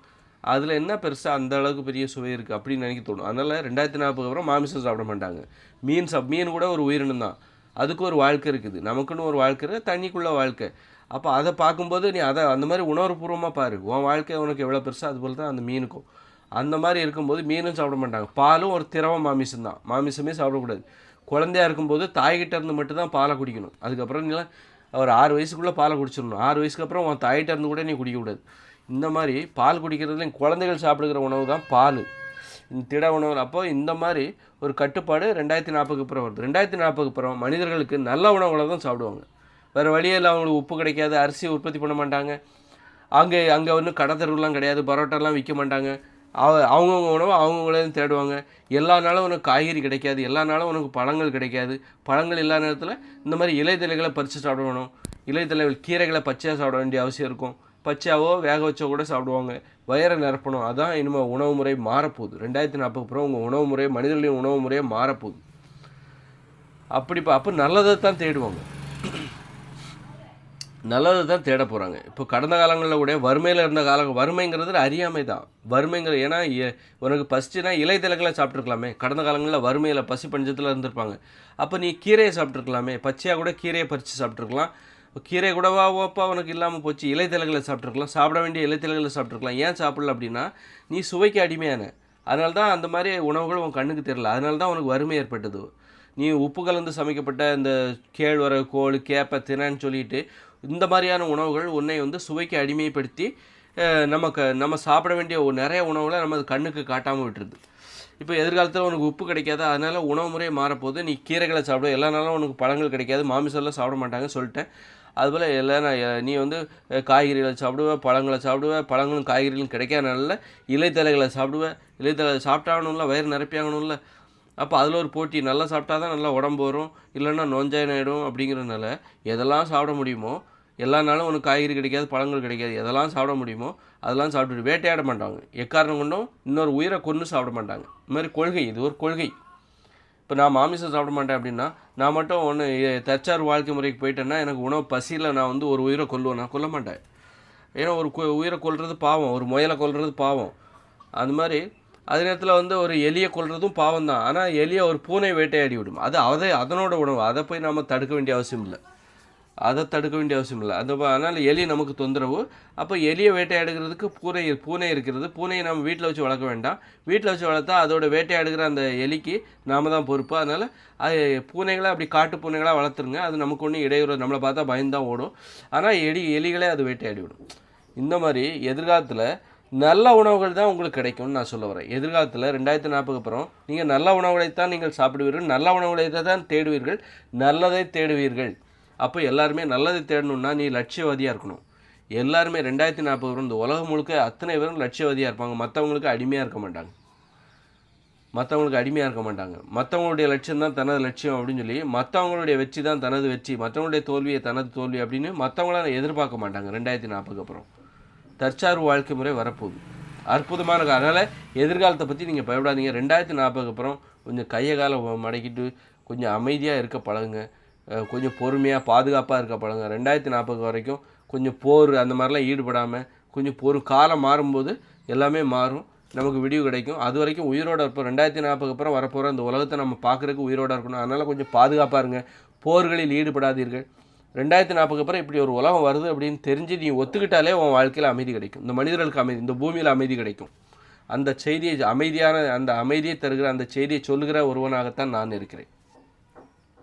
அதில் என்ன பெருசாக அந்த அளவுக்கு பெரிய சுவை இருக்குது அப்படின்னு நினைக்க தோணும். அதனால் 2040க்கு அப்புறம் மாமிசம் சாப்பிட மாட்டாங்க. மீன் கூட ஒரு உயிரினம் தான். அதுக்கு ஒரு வாழ்க்கை இருக்குது. நமக்குன்னு ஒரு வாழ்க்கை இருக்குது, தண்ணிக்குள்ளே வாழ்க்கை. அப்போ அதை பார்க்கும்போது நீ அந்த மாதிரி உணர்வுபூர்வமாக பாரு. உன் வாழ்க்கை உனக்கு எவ்வளோ பெருசாக அதுபோல் தான் அந்த மீனுக்கும். அந்த மாதிரி இருக்கும்போது மீனும் சாப்பிட மாட்டாங்க. பாலும் ஒரு திரவ மாமிசம் தான். மாமிசமே சாப்பிடக்கூடாது. குழந்தையாக இருக்கும்போது தாய்கிட்ட இருந்து மட்டும்தான் பாலை குடிக்கணும். அதுக்கப்புறம் நீ ஒரு 6 வயசுக்குள்ளே பாலை குடிச்சிடணும். 6 வயசுக்கு அப்புறம் உன் தாய்கிட்ட இருந்து கூட நீ குடிக்கக்கூடாது. இந்த மாதிரி பால் குடிக்கிறதுல குழந்தைகள் சாப்பிடுகிற உணவு தான் பால், திட உணவு. அப்போ இந்த மாதிரி ஒரு கட்டுப்பாடு 2040க்கு அப்புறம் வருது. 2040க்கு அப்புறம் மனிதர்களுக்கு நல்ல உணவுகளை தான் சாப்பிடுவாங்க. வேறு வழியில் அவங்களுக்கு உப்பு கிடைக்காது, அரிசி உற்பத்தி பண்ண மாட்டாங்க. அங்கே ஒன்றும் கடை தெருவுலாம் கிடையாது, பரோட்டாலாம் விற்க மாட்டாங்க. அவங்கவுங்க உணவை அவங்கவுங்களே தேடுவாங்க. எல்லா நாளும் உனக்கு காய்கறி கிடைக்காது, எல்லா நாளும் உனக்கு பழங்கள் கிடைக்காது. பழங்கள் இல்லாத நேரத்தில் இந்த மாதிரி இலைத்தலைகளை பறித்து சாப்பிடணும். இலைத்தலைகள் கீரைகளை பச்சையாக சாப்பிட வேண்டிய அவசியம் இருக்கும். பச்சையாவோ வேக வச்சோ கூட சாப்பிடுவாங்க. வயிறை நிரப்பணும். அதான் இனிமேல் உணவு முறை மாறப்போகுது. 2040 அப்புறம் உங்கள் உணவு முறை, மனிதர்களின் உணவு முறையே மாறப்போகுது. அப்போ நல்லதை தான் தேடுவாங்க, நல்லதை தான் தேட போகிறாங்க. இப்போ கடந்த காலங்களில் கூட வறுமையில் இருந்த வறுமைங்கிறது அறியாமை தான். வறுமைங்கிறது ஏன்னா உனக்கு பசிச்சுன்னா இலைத்தலைகளை சாப்பிட்ருக்கலாமே. கடந்த காலங்களில் வறுமையில் பசி பஞ்சத்தில் இருந்திருப்பாங்க. அப்போ நீ கீரையை சாப்பிட்ருக்கலாமே. பச்சையாக கூட கீரையை பறித்து சாப்பிட்ருக்கலாம். கீரை கூடவா ஓப்பா உனக்கு இல்லாமல் போச்சு. இலைத்தலைகளை சாப்பிட்ருக்கலாம். சாப்பிட வேண்டிய இலைத்தலைகளை சாப்பிட்ருக்கலாம். ஏன் சாப்பிடல அப்படின்னா நீ சுவைக்கு அடிமையான. அதனால தான் அந்த மாதிரி உணவுகள் உன் கண்ணுக்கு தெரியல. அதனால தான் உனக்கு வறுமை ஏற்பட்டது. நீ உப்பு கலந்து சமைக்கப்பட்ட இந்த கேழ்வரகு, கோழி, கேப்பை, தினைன்னு சொல்லிட்டு இந்த மாதிரியான உணவுகள் உன்னை சுவைக்கு அடிமைப்படுத்தி நம்ம சாப்பிட வேண்டிய நிறைய உணவுகளை நம்ம கண்ணுக்கு காட்டாமல் விட்டுருது. இப்போ எதிர்காலத்தில் உனக்கு உப்பு கிடைக்காது, அதனால் உணவு முறையை மாறப்போகுது. நீ கீரைகளை சாப்பிட, எல்லா நாளும் உனக்கு பழங்கள் கிடைக்காது, மாமிசம்லாம் சாப்பிட மாட்டாங்க சொல்லிட்டேன். அதுபோல் எல்லாம் நீ காய்கறிகளை சாப்பிடுவேன், பழங்களை சாப்பிடுவேன், பழங்களும் காய்கறிகளும் கிடைக்காதனால இலைத்தலைகளை சாப்பிடுவேன். இலைத்தலை சாப்பிட்டாகணும்ல, வயிறு நிரப்பியாகணும்ல. அப்போ அதில் ஒரு போட்டி. நல்லா சாப்பிட்டா தான் நல்லா உடம்பு வரும், இல்லைன்னா நோஞ்சாயிடும். அப்படிங்கிறதுனால எதெல்லாம் சாப்பிட முடியுமோ எல்லா நாளும் உனக்கு காய்கறி கிடைக்காது, பழங்கள் கிடைக்காது, எதெல்லாம் சாப்பிட முடியுமோ அதெல்லாம் சாப்பிட்டுட்டு வேட்டையாட மாட்டாங்க. எக்காரணம் கொண்டும் இன்னொரு உயிரை கொன்று சாப்பிட மாட்டாங்க. இந்த மாதிரி கொள்கை, இது ஒரு கொள்கை. இப்போ நான் மாமிசம் சாப்பிட மாட்டேன் அப்படின்னா நான் மட்டும் தற்சார்பு வாழ்க்கை முறைக்கு போயிட்டேன்னா எனக்கு உணவு பசியில் நான் ஒரு உயிரை கொல்லுவேன், நான் கொல்ல மாட்டேன். ஏன்னா ஒரு உயிரை கொல்றது பாவம், ஒரு முயலை கொல்றது பாவம். அது மாதிரி அதே நேரத்தில் ஒரு எலியை கொல்றதும் பாவம் தான். ஆனால் எலியை ஒரு பூனை வேட்டையாடி விடும், அதனோட உணவு. அதை போய் நம்ம தடுக்க வேண்டிய அவசியம் இல்லை, அதனால் எலி நமக்கு தொந்தரவு. அப்போ எலியை வேட்டையாடுகிறதுக்கு பூனை இருக்கிறது. பூனையை நம்ம வீட்டில் வச்சு வளர்க்க வேண்டாம். வீட்டில் வச்சு வளர்த்தா அதோட வேட்டையாடுகிற அந்த எலிக்கு நாம் தான் பொறுப்பு. அதனால் பூனைகளை அப்படி காட்டு பூனைகளாக வளர்த்துருங்க. அது நமக்கு ஒன்றும் இடையூறு, நம்மளை பார்த்தா பயந்தான் ஓடும். ஆனால் எலிகளே அது வேட்டையாடி விடும். இந்த மாதிரி எதிர்காலத்தில் நல்ல உணவுகள் தான் உங்களுக்கு கிடைக்கும்னு நான் சொல்ல வரேன். எதிர்காலத்தில் 2040 அப்புறம் நீங்கள் நல்ல உணவுகளைத்தான் நீங்கள் சாப்பிடுவீர்கள், நல்ல உணவுகளை தான் தேடுவீர்கள், நல்லதை தேடுவீர்கள். அப்போ எல்லாருமே நல்லதை தேடணுன்னா நீ லட்சியவாதியாக இருக்கணும். எல்லாருமே 2040 இந்த உலகம் முழுக்க அத்தனை பேரும் லட்சியவாதியாக இருப்பாங்க. மற்றவங்களுக்கு அடிமையாக இருக்க மாட்டாங்க. மற்றவங்களுடைய லட்சியம் தான் தனது லட்சியம் அப்படின்னு சொல்லி, மற்றவங்களுடைய வெற்றி தான் தனது வெற்றி, மற்றவங்களுடைய தோல்வியை தனது தோல்வி அப்படின்னு மற்றவங்களாம் எதிர்பார்க்க மாட்டாங்க. 2040 அப்புறம் தற்சார்பு வாழ்க்கை முறை வரப்போகுது. அற்புதமான அதனால் எதிர்காலத்தை பற்றி நீங்கள் பயப்படாதீங்க. 2040 அப்புறம் கொஞ்சம் கையை காலை மடக்கிட்டு கொஞ்சம் அமைதியாக இருக்க பழகுங்க, கொஞ்சம் பொறுமையாக பாதுகாப்பாக இருக்க பழங்க. 2040 வரைக்கும் கொஞ்சம் போர் அந்த மாதிரிலாம் ஈடுபடாமல் கொஞ்சம் காலம் மாறும்போது எல்லாமே மாறும், நமக்கு விடிவு கிடைக்கும். அது வரைக்கும் உயிரோடு இருப்போம். 2040 அப்புறம் வரப்போகிற இந்த உலகத்தை நம்ம பார்க்குறதுக்கு உயிரோடு இருக்கணும். அதனால் கொஞ்சம் பாதுகாப்பாக இருங்க, போர்களில் ஈடுபடாதீர்கள். 2040 அப்புறம் இப்படி ஒரு உலகம் வருது அப்படின்னு தெரிஞ்சு நீ ஒத்துக்கிட்டாலே உன் வாழ்க்கையில் அமைதி கிடைக்கும். இந்த மனிதர்களுக்கு அமைதி, இந்த பூமியில் அமைதி கிடைக்கும். அந்த செய்தியை அந்த அமைதியை தருகிற அந்த செய்தியை சொல்லுகிற ஒருவனாகத்தான் நான் இருக்கிறேன்.